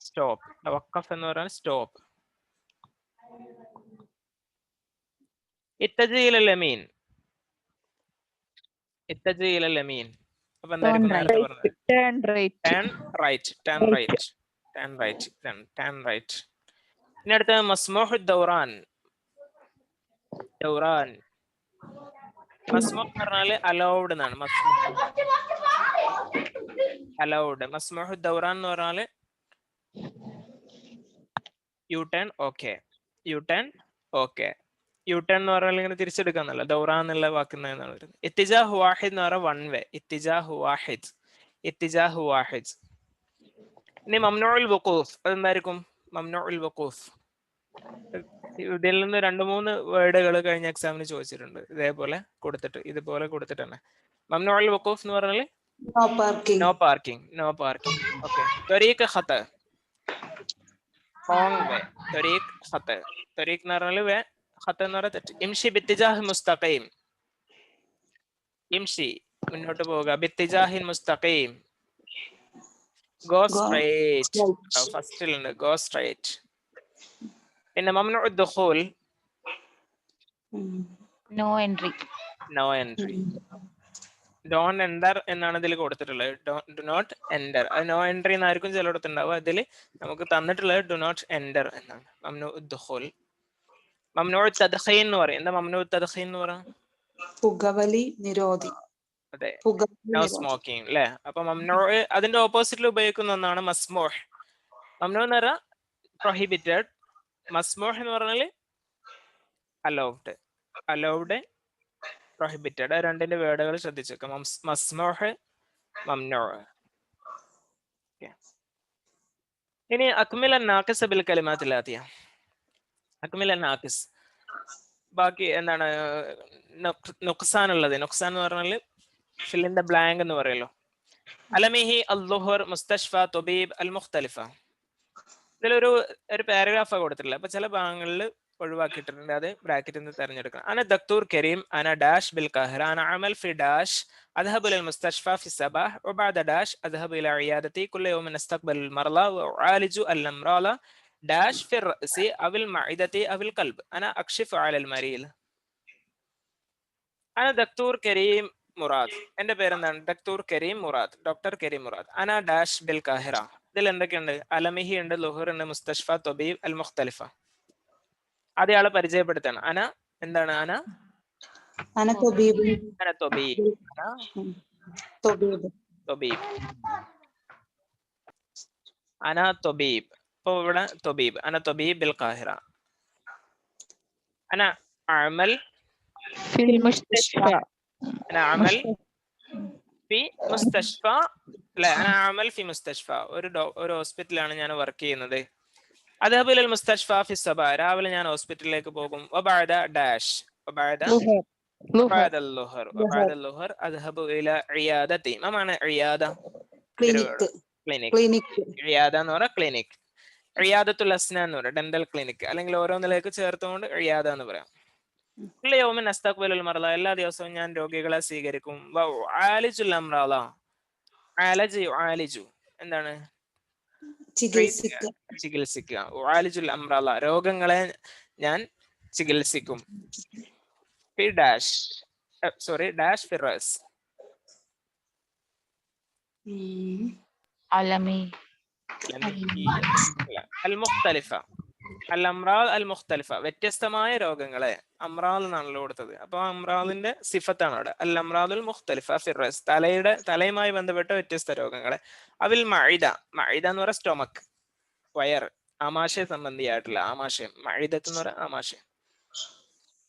സ്റ്റോപ്പ്. തവക്കഫ് എന്ന് പറഞ്ഞാൽ സ്റ്റോപ്പ്. ഇത്തജി ഇലൽ യമീൻ. ഇത്തജി ഇലൽ യമീൻ. അപ്പൊ എന്തായിരിക്കും നേരത്തെ പറഞ്ഞത്? Turn right. Turn right. Turn right. Turn right. Turn right. ഇനി അടുത്ത മസ്മൂഹ് ദൗറാൻ. ദൗറാൻ. മസ്മൂഹ് എന്ന് പറഞ്ഞാല് അലൗഡ് എന്നാണ്. അലൗഡ്. മസ്മൂഹ് ദൗറാൻ എന്ന് പറഞ്ഞാല് U turn okay. U turn okay. U turn എന്ന് പറഞ്ഞാൽ ഇങ്ങനെ തിരിച്ചെടുക്കാന്നല്ല. ദൗറാൻ എന്നുള്ള വാക്കുന്നാണ് വരുന്നത്. ഇത്തിജാഹ് വാഹിദ് എന്ന് പറഞ്ഞാൽ വൺ വേ. ഇത്തിജാഹ് വാഹിദ്. ഇത്തിജാഹ് വാഹിദ്. ഇനി മംനൂഉൽ വഖൂഫ്. അതെന്തായിരിക്കും? മംനൂഉൽ വഖൂഫ്. ഇതിൽ നിന്ന് 2-3 വേർഡുകൾ കഴിഞ്ഞ എക്സാമിന് ചോദിച്ചിട്ടുണ്ട്. ഇതേപോലെ കൊടുത്തിട്ട് ഇതുപോലെ കൊടുത്തിട്ടാണ്. മംനൂഉൽ വഖൂഫ് എന്ന് പറഞ്ഞാൽ no parking. No parking. No parking. Okay. ത്വരീഖ് ഖത. Wrong way. ത്വരീഖ് ഖത. ത്വരീഖ് എന്ന് പറഞ്ഞാൽ വേ. ഖത എന്ന് പറഞ്ഞാൽ തെറ്റ്. ഇംഷി ബിത്തിജാഹ് മുസ്തഖീം. ഇംഷി മുന്നോട്ട് പോവുക. ബിത്തിജാഹിൻ മുസ്തഖീം. Go straight. ഫസ്റ്റിലുണ്ട് ഗോ സ്ട്രൈറ്റ്. പിന്നെ മംനൂഉ ദുഖൂൽ. No entry. No entry. Don't enter എന്നാണ് ഇതിൽ കൊടുത്തിട്ടുള്ളത്. Do not enter. അത് നോ എൻട്രി എന്നായിരിക്കും ചിലയിടത്തുണ്ടാവുക. അതിൽ നമുക്ക് തന്നിട്ടുള്ളത് ഡു നോട്ട് എൻറ്റർ എന്നാണ്. മംനൂഉ ദുഖൂൽ. മംനൂഉ തദ്ഖീൻ എന്ന് പറയും. എന്താ മംനൂഉ തദ്ഖീൻ എന്ന് പറയാം? പുകവലി നിരോധി. അതെ. നോ സ്മോക്കിംഗ് അല്ലെ? അപ്പൊ മംനൂഉ അതിന്റെ ഓപ്പോസിറ്റിൽ ഉപയോഗിക്കുന്ന ഒന്നാണ് മസ്മൂഹ്. മംനൂഉ എന്ന് പറഞ്ഞാൽ പ്രൊഹിബിറ്റഡ്. മസ്മൂഹ് എന്ന് പറഞ്ഞാൽ അലൗഡ്. Allowed, prohibited. രണ്ടിന്റെ വേർഡുകൾ ശ്രദ്ധിച്ചേക്കാം. മസ്മൂഹ്, മംനൂഉ. ഇനി അക്മിൽ നാഖിസ് ബിൽ കലിമാത്തിൽ ആതിയ. അക്മിൽ നാഖിസ്. ബാക്കി എന്താണ് നുഖ്സാൻ ഉള്ളത്? നുഖ്സാൻ എന്ന് പറഞ്ഞാൽ ഫിൽ ഇൻ ദ ബ്ലാങ്ക് എന്ന് പറയല്ലോ. അലമിഹി അൽ-ളുഹർ മുസ്തഷ്ഫ തുബീബ് അൽ മുഖ്തലിഫ. ഇതിലൊരു പാരഗ്രാഫാ കൊടുത്തിട്ടില്ല. അപ്പൊ ചില ഭാഗങ്ങളിൽ ഒഴിവാക്കിയിട്ടുണ്ട്. അത് ബ്രാക്കറ്റിൽ നിന്ന് തെരഞ്ഞെടുക്കണം. അന ദക്തൂർ കരീം അന ഡാഷ് ബിൽ ഖാഹിറ അന അമൽ ഫി ഡാഷ് أذهب إلى المستشفى في الصباح وبعد داش أذهب إلى عيادتي كل يوم أستقبل المرضى وأعالج الأمراض داش في الرأس أو المعدة أو القلب أنا أكشف على المريض. أنا دكتور كريم മുറാദ്. എന്റെ പേരെന്താണ്? ഡക്ടൂർ കരീം മുറാദ്. ഡോക്ടർ കരീം മുറാദ്. അന ഡാഷ് ബിൽ ഖാഹിറ. ഇതിൽ എന്തൊക്കെയുണ്ട്? അലമിഹി ഉണ്ട്, ലുഹർ ഉണ്ട്, മുസ്തഷ്ഫ, തൊബീബ്, അൽ മുഖ്തലിഫ. ആദ്യ ആളെ പരിചയപ്പെടുത്താണ്. അന എന്താണ്? അന തൊബീബ്. അന തൊബീബ്. ഇപ്പൊ ഇവിടെ തൊബീബ്. അന തൊബീബ് ബിൽ ഖാഹിറ. അന അമൽ ഫിൽ മുസ്തഷ്ഫ. أنا أعمل في مستشفى. لا أنا أعمل في مستشفى. ഒരു ഹോസ്പിറ്റലാണ് ഞാൻ വർക്ക് ചെയ്യുന്നത്. أذهب إلى المستشفى في الصباح. രാവിലെ ഞാൻ ഹോസ്പിറ്റലിലേക്ക് പോകും. وبعد داش وبعد الظهر أذهب إلى عيادتي. ما معنى عيادة؟ ക്ലിനിക്. عيادة എന്ന് പറഞ്ഞാൽ ക്ലിനിക്. عيادത്തുൽ അസ്നാൻ എന്ന് പറഞ്ഞാൽ ഡെന്റൽ ക്ലിനിക്. അല്ലെങ്കിൽ ഓരോന്നിലേക്ക് ചേർത്തുകൊണ്ട് عيادة എന്ന് പറയാം. എല്ലാ ദിവസവും ഞാൻ രോഗികളെ സ്വീകരിക്കും. എന്താണ്? ചികിത്സിക്കുക. ചികിത്സിക്കുക. ഉആലിജുൽ അംറാള രോഗങ്ങളെ ഞാൻ ചികിത്സിക്കും. ഫി ഡാഷ് ഡാഷ് ഫിറസ് അലമി അൽ മുഖ്തലിഫ അൽ അംറാദ് അൽ മുഖ്തലിഫ വ്യത്യസ്തമായ രോഗങ്ങളെ അംറാദ് എന്നാണല്ലോ കൊടുത്തത്. അപ്പൊ അംറാദിന്റെ സിഫത്താണ് അവിടെ. അൽ അംറാദുൽ മുഖ്തലിഫ ഫിറസ് തലയുമായി ബന്ധപ്പെട്ട വ്യത്യസ്ത രോഗങ്ങളെ. അവിൽ മഇദ എന്ന് പറയുക സ്റ്റൊമക്ക്, വയർ, ആമാശയ സംബന്ധിയായിട്ടുള്ള ആമാശയം, മഇദത്ത് എന്ന് പറയുക ആമാശയം.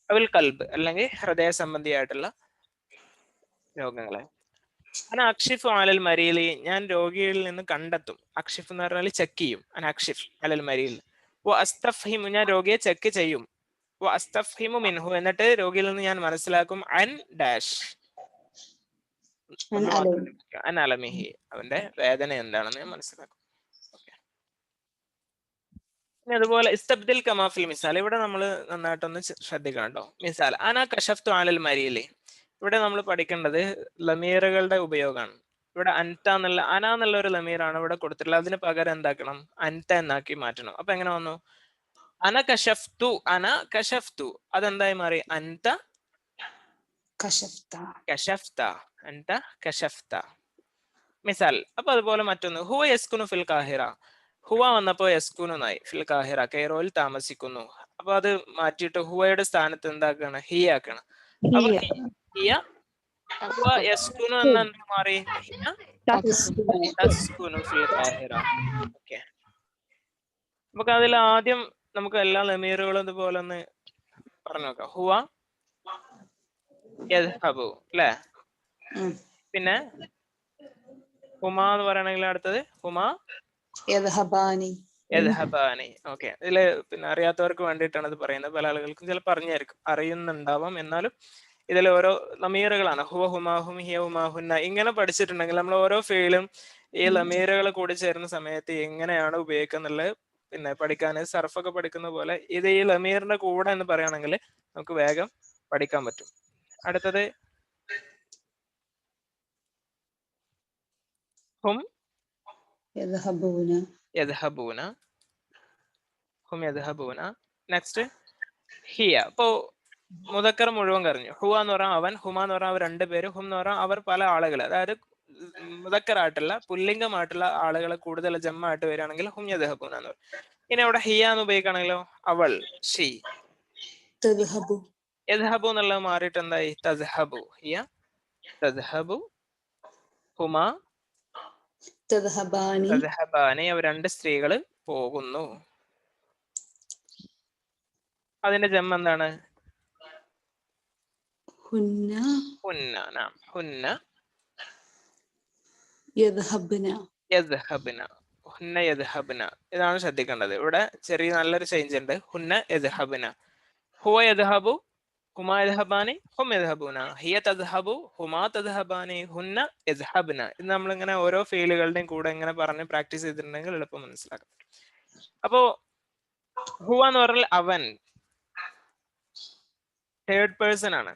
അവിൽ കൽബ് അല്ലെങ്കിൽ ഹൃദയ സംബന്ധിയായിട്ടുള്ള രോഗങ്ങളെ. അക്ഷിഫ് അലൽ മരീലി ഞാൻ രോഗിയിൽ നിന്ന് കണ്ടെത്തും. അക്ഷിഫ് എന്ന് പറഞ്ഞാൽ ചെക്ക് ചെയ്യും. അക്ഷിഫ് അലൽ മരീൽ അസ്തഫ്ഹിമു ഞാൻ രോഗിയെ ചെക്ക് ചെയ്യും. അസ്തഫ്ഹിമു മിൻഹു എന്നിട്ട് രോഗിയിൽ നിന്ന് ഞാൻ മനസ്സിലാക്കും അൻ ഡാഷ് അൻ അലമിഹി അവന്റെ വേദന എന്താണെന്ന് ഞാൻ മനസ്സിലാക്കും. ഇനി അതുപോലെ ഇസ്തബ്ദിൽ കമാഫിൽ മിസാൽ ഇവിടെ നമ്മൾ നന്നായിട്ടൊന്ന് ശ്രദ്ധിക്കണം കേട്ടോ. മിസാൽ അന കശഫ്തു അലൽ മരീലി ഇവിടെ നമ്മൾ പഠിക്കേണ്ടത് ലമീറുകളുടെ ഉപയോഗമാണ്. ഇവിടെ അൻത എന്നുള്ള അന എന്നുള്ള ഒരു ലമീറാണ് ഇവിടെ കൊടുത്തിട്ടുള്ളത്. അതിന് പകരം എന്താക്കണം? അൻത എന്നാക്കി മാറ്റണം. അപ്പൊ എങ്ങനെ വന്നു? അന കശഫ്തു അതെന്തായി മാറി? അൻത കശഫ്ത അൻത കശഫ്ത. മിസാൽ അപ്പൊ അതുപോലെ മറ്റൊന്ന് ഹുവ യസ്കുനു ഫിൽ കാഹിറ ഹുവ വന്നപ്പോ യസ്കുനു നായി ഫിൽ കാഹിറ കൈറോയിൽ താമസിക്കുന്നു. അപ്പൊ അത് മാറ്റിയിട്ട് ഹുവയുടെ സ്ഥാനത്ത് എന്താക്കാണ്? ഹി ആക്കണം. അപ്പൊ ഹിയ ഹുവ യസ്കുനു എന്ന് മാറി തസ്കുനു ഫിൽ കാഹിറ. ഓക്കെ, നമുക്ക് അതിൽ ആദ്യം നമുക്ക് എല്ലാ ലമീറുകളും ഇതുപോലെ ഒന്ന് പറഞ്ഞു നോക്കാം. ഹുവ യദ്ഹബു അല്ലേ? പിന്നെ ഹുമ എന്ന് പറയണെങ്കിൽ അടുത്തത് ഹുമ യദ്ഹബാനി. ഓക്കെ, ഇതില് പിന്നെ അറിയാത്തവർക്ക് വേണ്ടിയിട്ടാണ് ഇത് പറയുന്നത്. പല ആളുകൾക്കും ചിലപ്പോൾ അറിയുന്നുണ്ടാവാം. എന്നാലും ഇതിൽ ഓരോ ലമീറുകളാണ്. ഹുവ ഹുമാ ഹും ഹിയ ഹുമാ ഹുന്ന ഇങ്ങനെ പഠിച്ചിട്ടുണ്ടെങ്കിൽ നമ്മൾ ഓരോ ഫീലും ഈ ലമീറുകൾ കൂടി ചേരുന്ന സമയത്ത് എങ്ങനെയാണ് ഉപയോഗിക്കുക എന്നുള്ളത് പിന്നെ പഠിക്കാൻ സർഫൊക്കെ പഠിക്കുന്ന പോലെ ഇത് ഈ ലമീറിന്റെ കൂടെ എന്ന് പറയുകയാണെങ്കിൽ നമുക്ക് വേഗം പഠിക്കാൻ പറ്റും. അടുത്തത് ഹും യദ്ഹബൂന. നെക്സ്റ്റ് ഹിയ. ഇപ്പോ മുദക്കർ മുഴുവൻ കറിഞ്ഞു. ഹുവ എന്ന് പറഞ്ഞാൽ അവൻ, ഹുമ എന്ന് പറഞ്ഞാൽ അവർ രണ്ടുപേരും, ഹും എന്ന് പറഞ്ഞാൽ അവർ പല ആളുകൾ. അതായത് മുദക്കറായിട്ടുള്ള പുല്ലിംഗമായിട്ടുള്ള ആളുകളെ കൂടുതൽ ജമ്മായിട്ട് വരികയാണെങ്കിൽ ഹും യദ്ഹബൂന എന്ന് പറയും. ഇനി അവിടെ ഹിയ എന്ന് ഉപയോഗിക്കുകയാണെങ്കിലോ അവൾ, ഷീ. യദ്ഹബു എന്നുള്ളത് മാറിയിട്ട് എന്തായി? തദ്ഹബു. ഹിയ തദ്ഹബു, ഹുമ തദ്ഹബാനി അവർ രണ്ട് സ്ത്രീകൾ പോകുന്നു. അതിന്റെ ജമ്മ എന്താണ്? ഹുന്ന യദ്ഹബ്ന. ഇതാണ് ശ്രദ്ധിക്കേണ്ടത്. ഇവിടെ ചെറിയ നല്ലൊരു ചേഞ്ച് ഉണ്ട്. ഹുന്ന യദ്ഹബ്ന. ഹുവ യദ്ഹബു, ഹുമാ യദ്ഹബാനി, ഹും യദ്ഹബൂന. ഹിയ തദ്ഹബു, ഹുമാ തദ്ഹബാനി, ഹുന്ന യദ്ഹബ്ന. ഇത് നമ്മളിങ്ങനെ ഓരോ ഫീലുകളുടെയും കൂടെ ഇങ്ങനെ പറഞ്ഞ് പ്രാക്ടീസ് ചെയ്തിട്ടുണ്ടെങ്കിൽ എളുപ്പം മനസ്സിലാക്കാം. അപ്പോ ഹുവ എന്ന് പറഞ്ഞാൽ അവൻ, തേർഡ് പേഴ്സൺ ആണ്.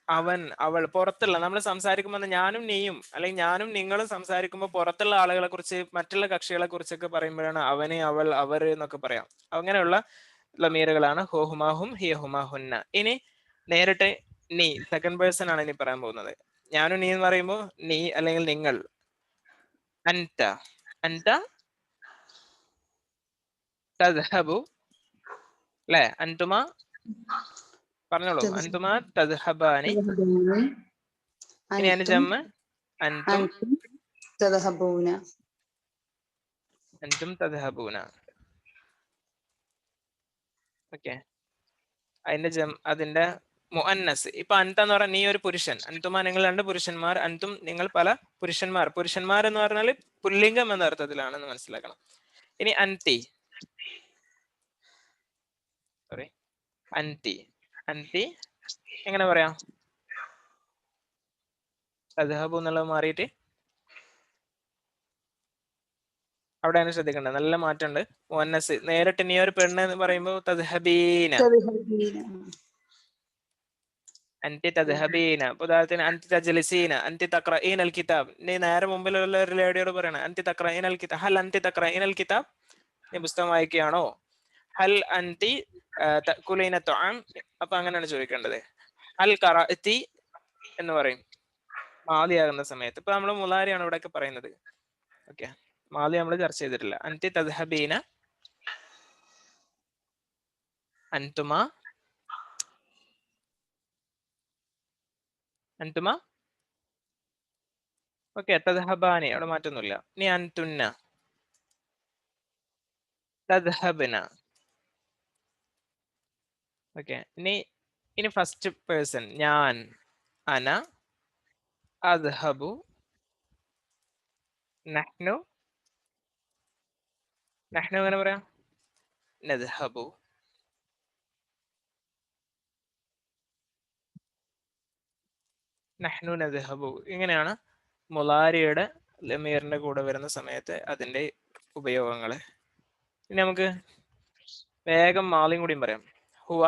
അവൻ, അവൾ, പുറത്തുള്ള നമ്മൾ സംസാരിക്കുമ്പോൾ ഞാനും നീയും അല്ലെങ്കിൽ ഞാനും നിങ്ങളും സംസാരിക്കുമ്പോൾ പുറത്തുള്ള ആളുകളെ കുറിച്ച് മറ്റുള്ള കക്ഷികളെ കുറിച്ചൊക്കെ പറയുമ്പോഴാണ് അവന്, അവൾ, അവർ എന്നൊക്കെ പറയാം. അങ്ങനെയുള്ള ലമീറുകളാണ് ഹോ ഹുമാഹും ഹിയ ഹുമാഹുന്ന. ഇനി നേരിട്ട് നീ, സെക്കൻഡ് പേഴ്സൺ ആണ് ഇനി പറയാൻ പോകുന്നത്. ഞാനും നീ എന്ന് പറയുമ്പോൾ നീ അല്ലെങ്കിൽ നിങ്ങൾ. അൻത തദ്ഹബു അല്ലെ? അൻതുമ പറഞ്ഞോളൂ. അൻതുമ തദ്ഹബാനി. ഇനി അതിന്റെ ജമ്മ അൻതും തദ്ഹബൂന. ഓക്കെ, അതിന്റെ മുഅന്നസ്. ഇപ്പൊ അൻത എന്ന് പറഞ്ഞാൽ നീ ഒരു പുരുഷൻ, അൻതുമ നിങ്ങൾ രണ്ട് പുരുഷന്മാർ, അൻതും നിങ്ങൾ പല പുരുഷന്മാർ. പുരുഷന്മാർ എന്ന് പറഞ്ഞാൽ പുല്ലിംഗം എന്ന അർത്ഥത്തിലാണെന്ന് മനസ്സിലാക്കണം. ഇനി അൻതി, അൻതി എങ്ങനെ പറയാം? തദ്ഹബു എന്നുള്ളത് മാറിയിട്ട് അവിടെയാണ് ശ്രദ്ധിക്കേണ്ടത്. നല്ല മാറ്റമുണ്ട്. മുഅന്നസ് നേരിട്ട് നീ ഒരു പെണ്ണ് എന്ന് പറയുമ്പോൾ തദ്ഹബീന. അൻതി തദ്ഹബീന. ഉദാഹരണത്തിന് അൻതി തജ്ലിസീന, അൻതി തഖ്റഈനൽ കിതാബ്. നീ നേരെ മുമ്പിലുള്ള ഒരു ലേഡിയോട് പറയണം അൻതി തഖ്റഈനൽ കിതാബ്, ഹൽ അൻതി തഖ്റഈനൽ കിതാബ്, നീ പുസ്തകം വായിക്കുകയാണോ? ഹൽ അൻതി തഅകുലീന തുആം, അപ്പൊ അങ്ങനെയാണ് ചോദിക്കേണ്ടത്. ഹൽ ഖറഅതി എന്ന് പറയും മാലിയാകുന്ന സമയത്ത്. ഇപ്പൊ നമ്മൾ മുലാരിയാണ് ഇവിടെയൊക്കെ പറയുന്നത്. ഓക്കെ, മാലി നമ്മൾ ചർച്ച ചെയ്തിട്ടില്ല. അൻതി തദ്ഹബീന, അൻതുമ, അൻതുമ. ഓക്കെ, തദ്ഹബാനി അവിടെ മാറ്റൊന്നുമില്ല. ഇനി അൻതുന്ന, തദ്ഹബന. ഓക്കെ, ഇനി ഫസ്റ്റ് പേഴ്സൺ ഞാൻ, അന, അദ്ഹബു, നഹ്നു. നഹ്നു എങ്ങനെ പറയാം? നദ്ഹബു. നഹ്നു നദ്ഹബു. ഇങ്ങനെയാണ് മുലാരിയുടെ ലമീറിന്റെ കൂടെ വരുന്ന സമയത്ത് അതിന്റെ ഉപയോഗങ്ങൾ. ഇനി നമുക്ക് വേഗം മാലിയും കൂടിയും പറയാം. ഹുവ,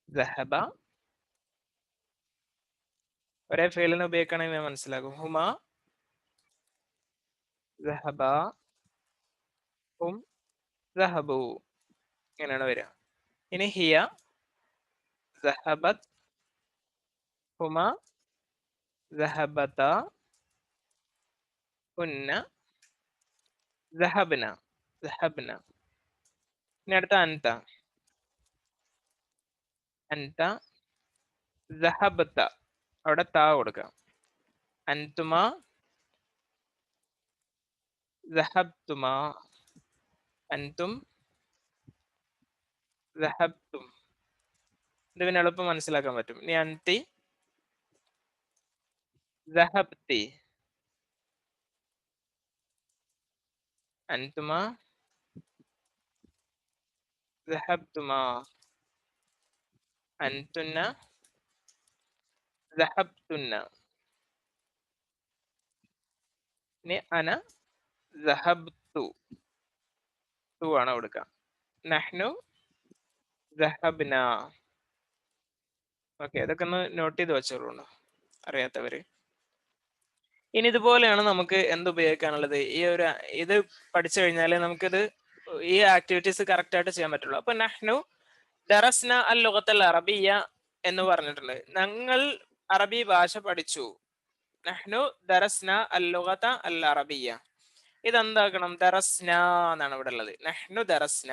ദഹബ. ഒരേ ഫെയിലിനെ ഉപയോഗിക്കുകയാണെങ്കിൽ മനസ്സിലാകും. ഹുമ, ദഹബ, ഹും, ദഹബു. ഇങ്ങനെയാണ് വരിക. ഇനി ഹിയ, ദഹബത്, ഹുമ, ദഹബത, ഹുന്ന, ദഹബന, ദഹബന. ഇനി അടുത്ത അൻത, അൻത, ദഹബത. അവിടെ താ കൊടുക്കാം. അൻതുമ, ദഹബ്തുമ, അൻതും, ദഹബ്തും. ഇത് പിന്നെ എളുപ്പം മനസ്സിലാക്കാൻ പറ്റും. ഇനി അൻതി, ദഹബ്തി, അൻതുമ, ദഹബ്തുമ, അൻതുന്ന, ദഹബ്തുന്ന. ഇനി അന, ദഹബ്തു. തു ആണ് കൊടുക്കുക. നഹ്നു, ദഹബ്ന. ഓക്കെ, ഇതൊക്കെ ഒന്ന് നോട്ട് ചെയ്ത് വെച്ചോളൂ അറിയാത്തവര്. ഇനി ഇതുപോലെയാണ് നമുക്ക് എന്ത് ഉപയോഗിക്കാനുള്ളത്. ഇത് പഠിച്ചു കഴിഞ്ഞാൽ നമുക്കിത് ഈ ആക്ടിവിറ്റീസ് കറക്റ്റ് ആയിട്ട് ചെയ്യാൻ പറ്റുള്ളൂ. അപ്പൊ നഹ്നു ദറസ്ന അൽ ലുഗത്തൽ അറബിയ എന്ന് പറഞ്ഞിട്ടുണ്ട്. ഞങ്ങൾ അറബി ഭാഷ പഠിച്ചു. നഹ്നു ദറസ്ന അൽ ലുഗത അൽ അറബിയ. ഇതെന്താക്കണം? ദറസ്ന എന്നാണ് ഇവിടെ ഉള്ളത്. നഹ്നു ദറസ്ന.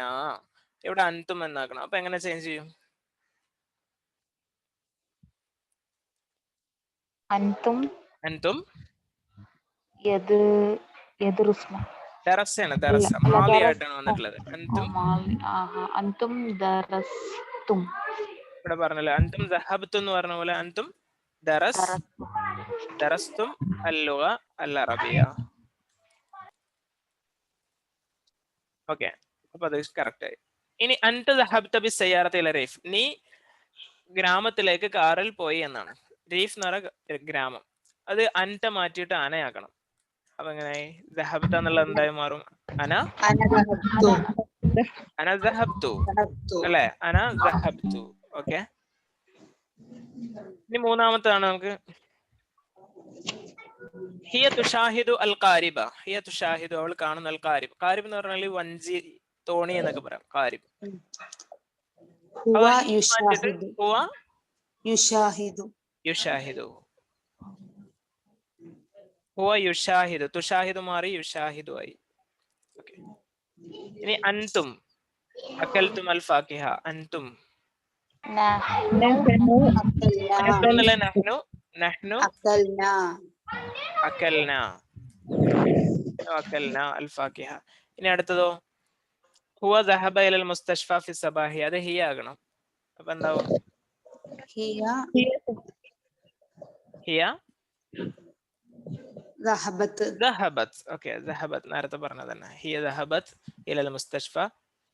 ഇവിടെ അൻതും എന്നാക്കണം. അപ്പൊ എങ്ങനെ ചേഞ്ച് ചെയ്യും? അൻതും അൻതും യദ്റുസ്ന. ദറസ്സാണ്. ദറസ മാലിയായിട്ടാണ് വന്നിട്ടുള്ളത്. അൻതും അൻതും ദറസ്തും. ഇവിടെ പറഞ്ഞല്ലോ അൻതും ദഹബ്തു എന്ന് പറഞ്ഞ പോലെ അൻതും ദറസ്തും അല്ലുഗ അൽ അറബിയ. ഓക്കെ, അപ്പൊ അത് കറക്റ്റ് ആയി. ഇനി അൻത ദഹബ്ത ബി സയ്യാറത്തി ഇല റീഫ്. നീ ഗ്രാമത്തിലേക്ക് കാറിൽ പോയി എന്നാണ്. റീഫ് എന്ന് പറഞ്ഞ ഗ്രാമം. അത് അൻത മാറ്റിയിട്ട് അനയാക്കണം. അപ്പൊ എങ്ങനെ ദഹബ്ത എന്നുള്ളത് എന്തായി മാറും? അന, അനദഹബ്തു. അന ദഹബ്തു ദഹബ്തു. അല്ലെ? അന ദഹബ്തു. ഓക്കെ, ഇനി മൂന്നാമത്താണ് നമുക്ക് ഹിയ തുഷാഹിദു അൽ ഖാരിബ. ഹിയ തുഷാഹിദു, അവൾ കാണുന്ന അൽ ഖാരിബ്. ഖാരിബ് എന്ന് പറഞ്ഞാൽ വഞ്ചി, തോണി എന്നൊക്കെ പറയാം. ഖാരിബ്. ഹുവ യുഷാഹിദു. ഹുവ യുഷാഹിദു. യുഷാഹിദു. ഹുവ യുഷാഹിദു. തുഷാഹിദു മാറി യുഷാഹിദു ആയി. ഓക്കെ, ഇനി അൻതും അക്കൽതും അൽ ഫാക്കിഹ. അൻതും നഹ്നു അക്കൽന. അക്കൽന അക്കൽന അൽ ഫാക്കിഹ. ഇനി അടുത്തതോ ഹുവ ദഹബ ഇലൽ മുസ്തഷ്ഫ ഫി സബാഹി. അത് ഹിയ ആകണം. അപ്പൊ എന്താവും? ഹിയ ഹിയ ദഹബത്ത്. ദഹബത്. ഓക്കെ, ദഹബത് നേരത്തെ പറഞ്ഞത് തന്നെ. ഹിയ ദഹബത് ഇലൽ മുസ്തഷ്ഫ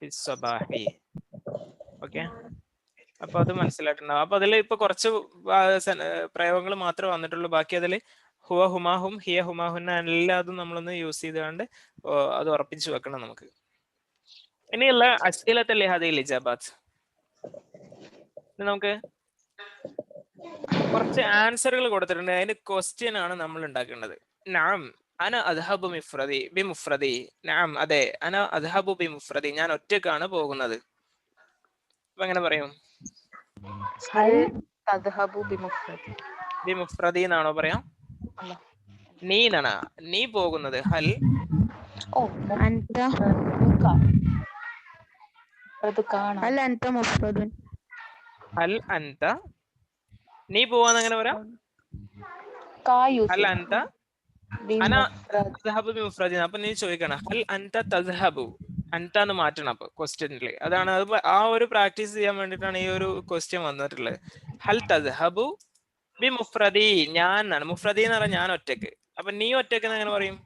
ഫി സബാഹി. ഓക്കെ, അപ്പൊ അത് മനസ്സിലായിട്ടുണ്ടാവും. അപ്പൊ അതിൽ ഇപ്പൊ കുറച്ച് പ്രയോഗങ്ങൾ മാത്രമേ വന്നിട്ടുള്ളൂ. ബാക്കി അതിൽ ഹുവ ഹുമാഹും ഹിയ ഹുമാഹുന്ന എല്ലാതും നമ്മളൊന്ന് യൂസ് ചെയ്തുകൊണ്ട് അത് ഉറപ്പിച്ചു വെക്കണം നമുക്ക്. ഇനിയുള്ള അസ്ഇലത്തുൽ ലിഹാദിൽ ഇജാബാത്ത് നമുക്ക് കുറച്ച് ആൻസറുകൾ കൊടുത്തിട്ടുണ്ട്. അതിന് ക്വസ്റ്റ്യൻ ആണ് നമ്മൾ ഉണ്ടാക്കേണ്ടത്. നഅം അന അദ്ഹബു ബി മുഫ്രദി. നഅം അതെ, അന അദ്ഹബു ബി മുഫ്രദി, ഞാൻ ഒറ്റക്കാണ് പോകുന്നത്. അപ്പൊ എങ്ങനെ പറയും? ഹൽ തദ്ഹബു ബിമുഫ്രദി. ബി മുഫ്രദി എന്നാണോ പറയാം? അല്ല. നീ എന്നാണ്, നീ പോകുന്നത്. ഹൽ ഓ أنت മൃദുക്കാണ്. هل أنت مفرد؟ ഹൽ അൻത, നീ പോവാന്ന് എങ്ങനെ പറയാം? ഹൽ അൻത അന തദ്ഹബു ബി മുഫ്രദി. അപ്പൊ നീ ചോദിക്കണം ഹൽ അൻത തദ്ഹബു, അൻത എന്ന് മാറ്റണം അപ്പൊ ക്വസ്റ്റ്യനില്. അതാണ് അത് ആ ഒരു പ്രാക്ടീസ് ചെയ്യാൻ വേണ്ടിയിട്ടാണ് ഈ ഒരു ക്വസ്റ്റ്യൻ വന്നിട്ടുള്ളത്. ഹൽ തദ്ഹബു ബി മുഫ്രദി, ഞാൻ എന്നാണ്. മുഫ്രദി എന്ന് പറഞ്ഞാൽ ഞാൻ ഒറ്റക്ക്. അപ്പൊ നീ ഒറ്റക്ക് എങ്ങനെ പറയും?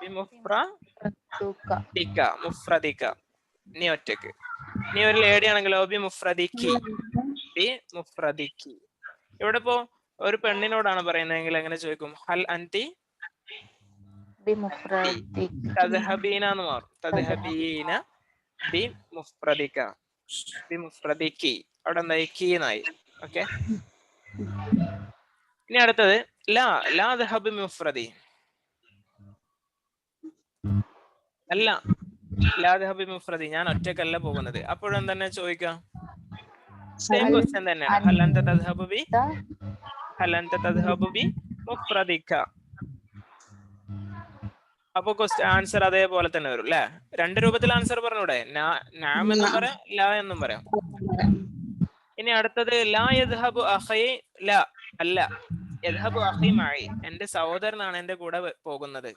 ബി മുഫ്രദിക, മുഫ്രദിക, നീ ഒറ്റക്ക്. നീ ഒരു ലേഡി ആണെങ്കിലോ ബി മുഫ്രദിക്കി, ബി മുഫ്രദിക്കി. ഇവിടെ ഇപ്പോ ഒരു പെണ്ണിനോടാണ് പറയുന്നതെങ്കിൽ എങ്ങനെ ചോദിക്കും? ഹൽ അൻതി തദ്ഹബീന എന്ന് മാറും. തദ്ഹബീന ബി മുഫ്രദിക, ബി മുഫ്രദിക്കി. അവിടെ എന്തായി? കീന്നായി. ഓക്കെ. ഇനി അടുത്തത് ലാ അദ്ഹബു ബി മുഫ്രദി. അല്ല, ലാ അദ്ഹബു ബി മുഫ്രദി, ഞാൻ ഒറ്റക്കല്ല പോകുന്നത്. അപ്പോഴും തന്നെ ചോദിക്കാം സെയിം ക്വസ്റ്റ്യൻ തന്നെയാണ്. ഹൽ അൻത തദ്ഹബു ബി, ഹൽ അൻത തദ്ഹബു ബി മുഫ്രദിക. അപ്പൊ ആൻസർ അതേപോലെ തന്നെ വരും അല്ലെ? രണ്ട് രൂപത്തിൽ ആൻസർ പറഞ്ഞൂടെ? നാം എന്നും പറയാം, ലാ എന്നും പറയാം. ഇനി അടുത്തത് ലാ യദ്ഹബു അഖി, ലാ അല്ല, യദ്ഹബു അഖി മഅി, എന്റെ സഹോദരനാണ് എന്റെ കൂടെ പോകുന്നത്.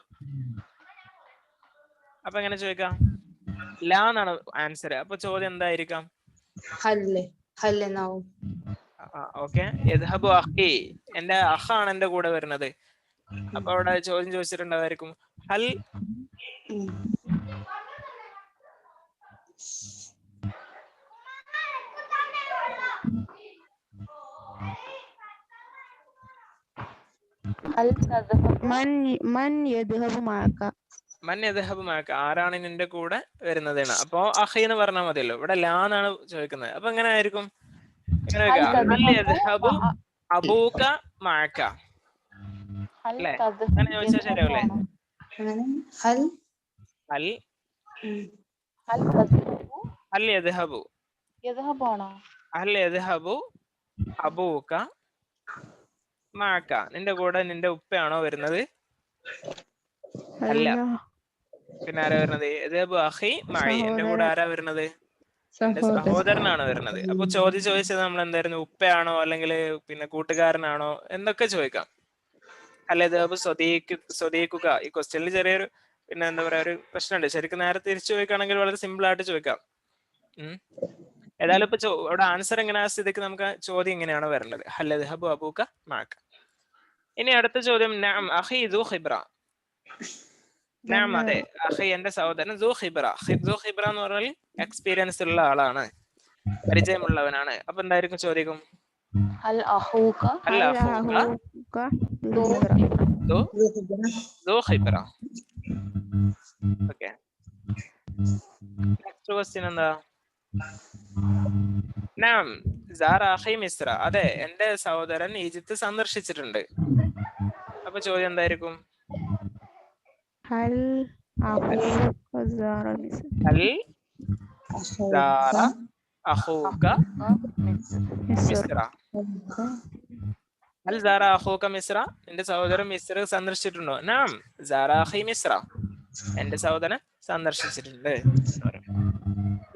അപ്പൊ എങ്ങനെ ചോദിക്കാം? ലാ എന്നാണ് ആൻസർ. അപ്പൊ ചോദ്യം എന്തായിരിക്കാം? ഓക്കെ, യദ്ഹബു അഖി, എന്റെ അഖാണ് എന്റെ കൂടെ വരുന്നത്. അപ്പൊ അവിടെ ചോദ്യം ചോദിച്ചിട്ടുണ്ടാവായിരിക്കും ഹൽ من يذهب معك؟ മൻ യദ്ഹബു മഅക, ആരാണ് നിന്റെ കൂടെ വരുന്നത്? അപ്പൊ അഖി എന്ന് പറഞ്ഞാൽ മതിയല്ലോ. ഇവിടെ ലാ എന്നാണ് ചോദിക്കുന്നത്. അപ്പൊ എങ്ങനെ ആയിരിക്കും? ഹൽ യദ്ഹബു അബൂക മഅക അല്ലേ? അങ്ങനെ ചോദിച്ചാൽ ശരിയാവില്ലേ? ഹൽ യദ്ഹബു അബൂക മഅക, നിന്റെ കൂടെ നിന്റെ ഉപ്പയാണോ വരുന്നത്? അല്ല. പിന്നെ ആരാ വരുന്നത്? യദ്ഹബു അഖി മഅി, എന്റെ കൂടെ ആരാ വരുന്നത്? എന്റെ സഹോദരനാണ് വരുന്നത്. അപ്പൊ ചോദിച്ചത് നമ്മൾ എന്തായിരുന്നു? ഉപ്പയാണോ അല്ലെങ്കിൽ പിന്നെ കൂട്ടുകാരനാണോ എന്നൊക്കെ ചോദിക്കാം. അല്ലെ യദ്ഹബു സ്വദീഖുക. ഈ ക്വസ്റ്റ്യനിൽ ചെറിയൊരു പിന്നെ എന്താ പറയാ ഒരു പ്രശ്നമുണ്ട്. ശരിക്കും നേരെ തിരിച്ചു ചോദിക്കുകയാണെങ്കിൽ വളരെ സിമ്പിൾ ആയിട്ട് ചോദിക്കാം. ഏതായാലും ഇപ്പൊ ഇവിടെ ആൻസർ എങ്ങനെയാ സ്ഥിതിക്ക് നമുക്ക് ചോദ്യം ഇങ്ങനെയാണ് വരേണ്ടത്. ഹൽ യദ്ഹബു അബൂക മഅക. ഇനി അടുത്ത ചോദ്യം നഅം അഖി ദു ഖിബ്ര. നഅം അതെ, അഖി എന്റെ സഹോദരൻ. ദു ഖിബ്ര, ദു ഖിബ്ര എന്ന് പറഞ്ഞാൽ എക്സ്പീരിയൻസ് ഉള്ള ആളാണ്, പരിചയമുള്ളവനാണ്. അപ്പൊ എന്തായിരിക്കും ചോദ്യം? ഹൽ അഖൂക ദു ഖിബ്ര. ഓക്കെ, നെക്സ്റ്റ് ക്വസ്റ്റ്യൻ എന്താ? നഅം സാറ അഖി മിസ്ര. അതെ, എന്റെ സഹോദരൻ ഈജിപ്ത് സന്ദർശിച്ചിട്ടുണ്ട്. അപ്പൊ ചോദ്യം എന്തായിരിക്കും? هل أخوك زار مصر؟ ഹൽ സാറ അഖൂക മിസ്ര. ഹൽ സാറ അഖൂക മിസ്ര, എന്റെ സഹോദരൻ മിസ്ര സന്ദർശിച്ചിട്ടുണ്ടോ? നഅം സാറ അഖി മിസ്ര, എന്റെ സഹോദരൻ സന്ദർശിച്ചിട്ടുണ്ട്.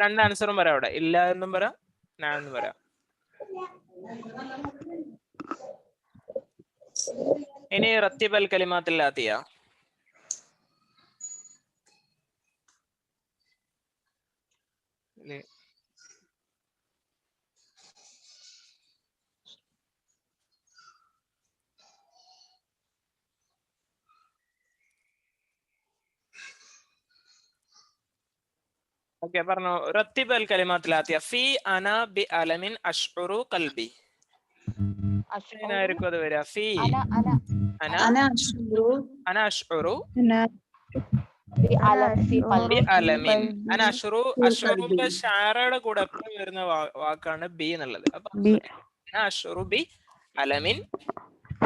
രണ്ട് ആൻസറും പറയാം അവിടെ. ഇല്ല എന്നും പറയാം, നഅം എന്നും പറയാം. ഇനി റത്തിബൽ കലിമാത്തിൽ ആതിയ. ഓക്കെ, പറഞ്ഞു. റത്തിബൽ കലിമാത്തിൽ ആതിയ. ഫി അന ബി അലമിൻ അഷ്ഉറു ഖൽബി. എങ്ങനെയായിരിക്കും അത് വരിക? ഫി അന അഷ്ഉറു ബി അലമിൻ. അന അഷ്ഉറു, അഷ്ഉറുന്റെ ഷാറയുടെ കൂടെ എപ്പോഴും വരുന്ന വാക്കാണ് ബി എന്നുള്ളത്. അപ്പൊ അഷ്ഉറു ബി അലമിൻ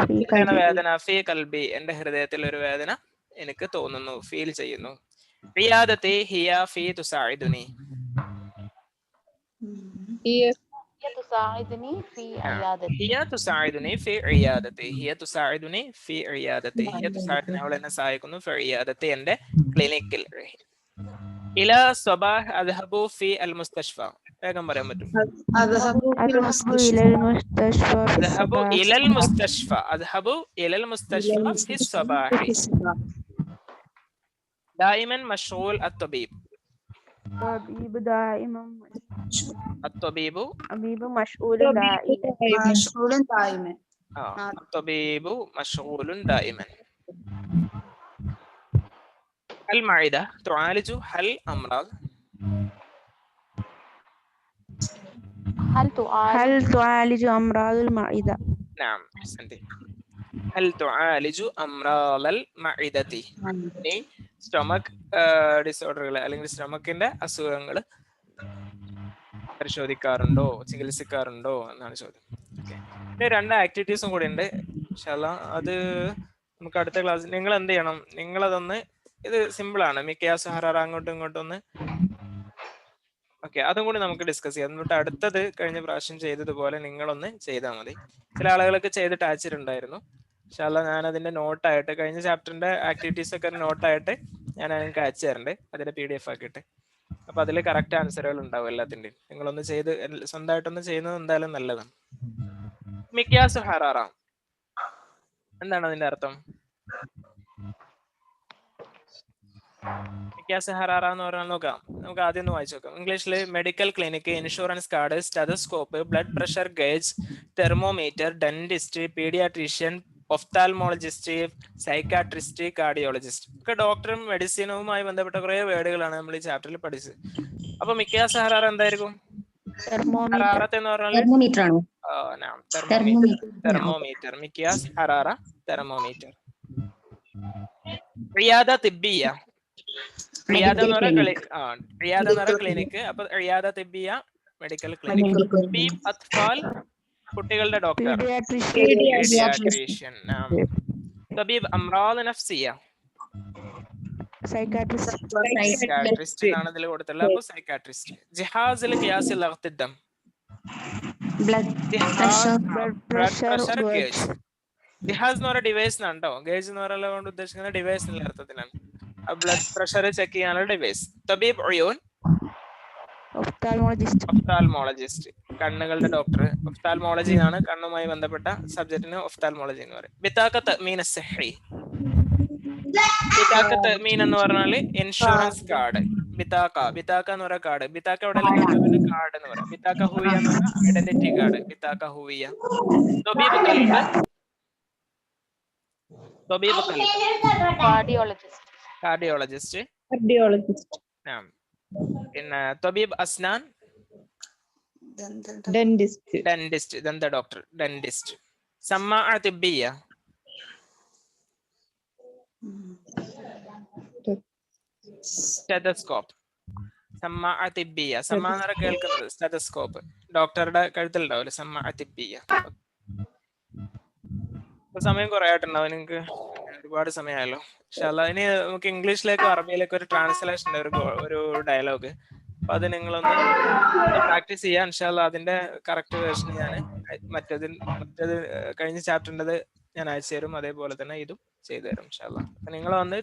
في എന്താണ് قلبي വേദന ഫീ ഖൽബി എൻ്റെ ഹൃദയത്തിൽ ഒരു വേദന എനിക്ക് തോന്നുന്നു ഫീൽ ചെയ്യുന്നു റിയാദത്തി ഹിയ ഫീ തുസാഇദുനി هي تساعدني في عيادتي. ഹിയ തുസാഇദുനി ഫീ ഇയാദത്തി ഹിയ തുസാഇദുനി ഫീ ഇയാദത്തി ഹിയ തുസാഇദുനി അവൾ എന്നെ സഹായിക്കുന്നു ഫീ ഇയാദത്തി എൻ്റെ ക്ലിനിക്കിൽ ഇല സ്വബാഹ് അദ്ഹബു ഫീ അൽ മുസ്തഷ്ഫ വേഗം പറയാൻ പറ്റും أذهب في أذهب إلى المستشفى في അദ്ഹബു الصباح ഇലൽ മുസ്തഷ്ഫ അദ്ഹബു ഇലൽ മുസ്തഷ്ഫ ഫി സ്വബാഹി دائما مشغول الطبيب الطبيب دائما الطبيب طبيب مشغول دائما مشغول دائما الطبيب مشغول دائما المعدة تعالج هل أمراض هل تعالج هل تعالج أمراض المعدة نعم أحسنتي هل تعالج أمراض المعدة സ്റ്റൊമക് ഡിസോർഡറുകൾ അല്ലെങ്കിൽ സ്റ്റൊമക്കിന്റെ അസുഖങ്ങൾ പരിശോധിക്കാറുണ്ടോ ചികിത്സിക്കാറുണ്ടോ എന്നാണ് ചോദ്യം. പിന്നെ 2 ആക്ടിവിറ്റീസും കൂടി ഉണ്ട് ഇൻഷാല്ലാ. അത് നമുക്ക് അടുത്ത ക്ലാസ് നിങ്ങൾ എന്ത് ചെയ്യണം, നിങ്ങളതൊന്ന് ഇത് സിമ്പിൾ ആണ്, മിക്യാസ് ഹറാറ അങ്ങോട്ടും ഇങ്ങോട്ടും ഒന്ന് ഓക്കെ അതും കൂടി നമുക്ക് ഡിസ്കസ് ചെയ്യാം. എന്നിട്ട് അടുത്തത് കഴിഞ്ഞ പ്രാവശ്യം ചെയ്തതുപോലെ നിങ്ങളൊന്ന് ചെയ്താൽ മതി. ചില ആളുകളൊക്കെ ചെയ്തിട്ട് അയച്ചിട്ടുണ്ടായിരുന്നു. ഇൻഷാല്ലാ ഞാൻ അതിന്റെ നോട്ടായിട്ട് കഴിഞ്ഞ ചാപ്റ്ററിന്റെ ആക്ടിവിറ്റീസ് ഒക്കെ നോട്ടായിട്ട് ഞാൻ നിങ്ങൾക്ക് അയച്ചു തരണ്ട്, അതിന്റെ PDF ആക്കിയിട്ട്. അപ്പൊ അതിൽ കറക്റ്റ് ആൻസറുകൾ ഉണ്ടാവും എല്ലാത്തിന്റെയും. നിങ്ങളൊന്ന് ചെയ്ത് സ്വന്തമായിട്ടൊന്ന് ചെയ്യുന്നത് എന്തായാലും നല്ലതാണ്. മിക്യാസ് ഹറാറ എന്താണ് അതിന്റെ അർത്ഥം? മിക്യാസ് ഹറാറ എന്ന് പറഞ്ഞാൽ നോക്കാം, നമുക്ക് ആദ്യം ഒന്ന് വായിച്ചു നോക്കാം. ഇംഗ്ലീഷിൽ medical clinic, insurance card, stethoscope, blood pressure gauge, thermometer, dentist, paediatrician, ophthalmologist, psychiatrist, cardiologist ഒക്കെ ഡോക്ടറും മെഡിസിനുമായി ബന്ധപ്പെട്ട കുറെ വേർഡുകളാണ് നമ്മൾ ഈ ചാപ്റ്ററിൽ പഠിച്ചത്. അപ്പൊ മിക്യാസ് ഹറാറ എന്തായിരിക്കും? ഹറാറത്ത് എന്ന് പറഞ്ഞാൽ തെർമോമീറ്റർ. മിക്യാസ് ഹറാറ തെർമോമീറ്റർ. റിയാദ തിബ്ബിയ, റിയാദ എന്ന് പറഞ്ഞാൽ ക്ലിനിക്ക്. അപ്പൊ റിയാദ തിബ്ബിയ മെഡിക്കൽ ക്ലിനിക്. തബീബ് അത്ഫാൽ കുട്ടികളുടെ ഡോക്ടർ, പീഡിയാട്രീഷ്യൻ. തബീബ് അംറാദ് നഫ്സിയ സൈക്കാട്രിസ്റ്റ് ആണ് ഇതിൽ കൊടുത്തുള്ളത്. അപ്പൊ സൈക്കാട്രിസ്റ്റ്. ജിഹാസിൽ ഖിയാസിൽ അഖ്തിദ്ദം ബ്ലഡ് പ്രഷർ ഗേജ്. ജിഹാസ് എന്ന് പറയുന്ന ഡിവൈസ് എന്നാണ് കേട്ടോ. ഗേജ് എന്ന് പറയുന്നത് കൊണ്ട് ഉദ്ദേശിക്കുന്നത് ഡിവൈസ് എന്നുള്ള അർത്ഥത്തിലാണ്. ബ്ലഡ് പ്രഷർ ചെക്ക് ചെയ്യാനുള്ള ഡിവൈസ്. തബീബ് ഉയൂൻ ഒഫ്താൽമോളജിസ്റ്റ് കണ്ണുകളുടെ ഡോക്ടർ. ഒഫ്താൽമോളജി ആണ് കണ്ണുമായി ബന്ധപ്പെട്ട സബ്ജക്റ്റിന് ഒഫ്താൽമോളജി എന്ന് പറയും. ബിതാഖ തഅ്മീൻ അസ്സഹി. ബിതാഖ തഅ്മീൻ എന്ന് പറഞ്ഞാൽ ഇൻഷുറൻസ് കാർഡ്. ബിതാഖ എന്ന് പറയുന്ന കാർഡ്. ബിതാഖ എവിടെ കാർഡ് എന്ന് പറയാം. ബിതാഖ ഹുവിയ എന്ന് പറഞ്ഞാൽ ഐഡന്റിറ്റി കാർഡ്. ബിതാഖ ഹുവിയ. തബീബ് ഖൽബ് കാർഡിയോളജിസ്റ്റ്. പിന്നെ തബീബ് അസ്നാൻ ഡെന്റിസ്റ്റ് ദന്ത ഡോക്ടർ ഡെന്റിസ്റ്റ്. സമ്മാഅ തിബ്ബിയ സ്റ്റെതസ്കോപ്പ്. സമ്മാഅ തിബ്ബിയ സമ്മാ എന്ന് കേൾക്കുന്നത് സ്റ്റെതസ്കോപ്പ് ഡോക്ടറുടെ കഴുത്തിലുണ്ടാവില്ലേ സമ്മാഅ തിബ്ബിയ. സമയം കുറെ ആയിട്ടുണ്ടാവും, നിങ്ങൾക്ക് ഒരുപാട് സമയമായല്ലോ. പക്ഷെ അല്ല ഇനി നമുക്ക് ഇംഗ്ലീഷിലേക്കും അറബിയിലേക്കും ഒരു ട്രാൻസ്ലേഷൻ ഉണ്ട്, ഒരു ഡയലോഗ്. അപ്പൊ അത് നിങ്ങളൊന്ന് പ്രാക്ടീസ് ചെയ്യാൻ ഇൻഷാല്ല. അതിന്റെ കറക്റ്റ് വേർഷൻ ഞാൻ മറ്റേത് കഴിഞ്ഞ ചാപ്റ്ററിൻ്റെത് ഞാൻ അയച്ചു തരും. അതേപോലെ തന്നെ ഇതും ചെയ്തു തരും ഇൻഷാല്ല. അപ്പൊ നിങ്ങളൊന്ന്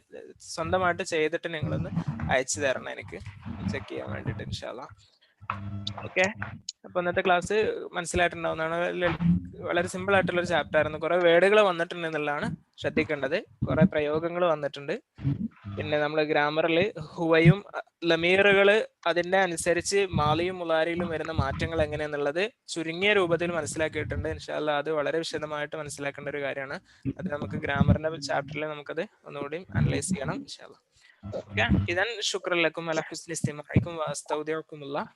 സ്വന്തമായിട്ട് ചെയ്തിട്ട് നിങ്ങളൊന്ന് അയച്ചു തരണം എനിക്ക് ചെക്ക് ചെയ്യാൻ വേണ്ടിയിട്ട് ഇൻഷാല്ല. ഓക്കെ, അപ്പൊ ഇന്നത്തെ ക്ലാസ് മനസ്സിലായിട്ടുണ്ടാവുന്നതാണ്. വളരെ സിമ്പിൾ ആയിട്ടുള്ള ഒരു ചാപ്റ്റർ ആയിരുന്നു. കുറെ വേർഡുകൾ വന്നിട്ടുണ്ട് എന്നുള്ളതാണ് ശ്രദ്ധിക്കേണ്ടത്. കുറെ പ്രയോഗങ്ങൾ വന്നിട്ടുണ്ട്. പിന്നെ നമ്മൾ ഗ്രാമറിൽ ഹുവയും ലമീറുകൾ അതിന്റെ അനുസരിച്ച് മാലിയും മുലാരിയിലും വരുന്ന മാറ്റങ്ങൾ എങ്ങനെയാന്നുള്ളത് ചുരുങ്ങിയ രൂപത്തിൽ മനസ്സിലാക്കിയിട്ടുണ്ട്. ഇൻഷാല്ലാ അത് വളരെ വിശദമായിട്ട് മനസ്സിലാക്കേണ്ട ഒരു കാര്യമാണ്. അത് നമുക്ക് ഗ്രാമറിന്റെ ചാപ്റ്ററിൽ നമുക്കത് ഒന്നുകൂടി അനലൈസ് ചെയ്യണം ഇൻഷാല്ലാ. ഓക്കെ, ഇദൻ ശുക്രൻ ലക്കും അലാ ഹുസ്നി ഇസ്തിമാഇക്കും വഅസ്തൗദിഉകുമുല്ലാഹ്.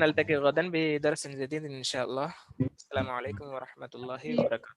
نلتقي غدا بدرس جديد إن شاء الله. السلام عليكم ورحمة الله وبركاته.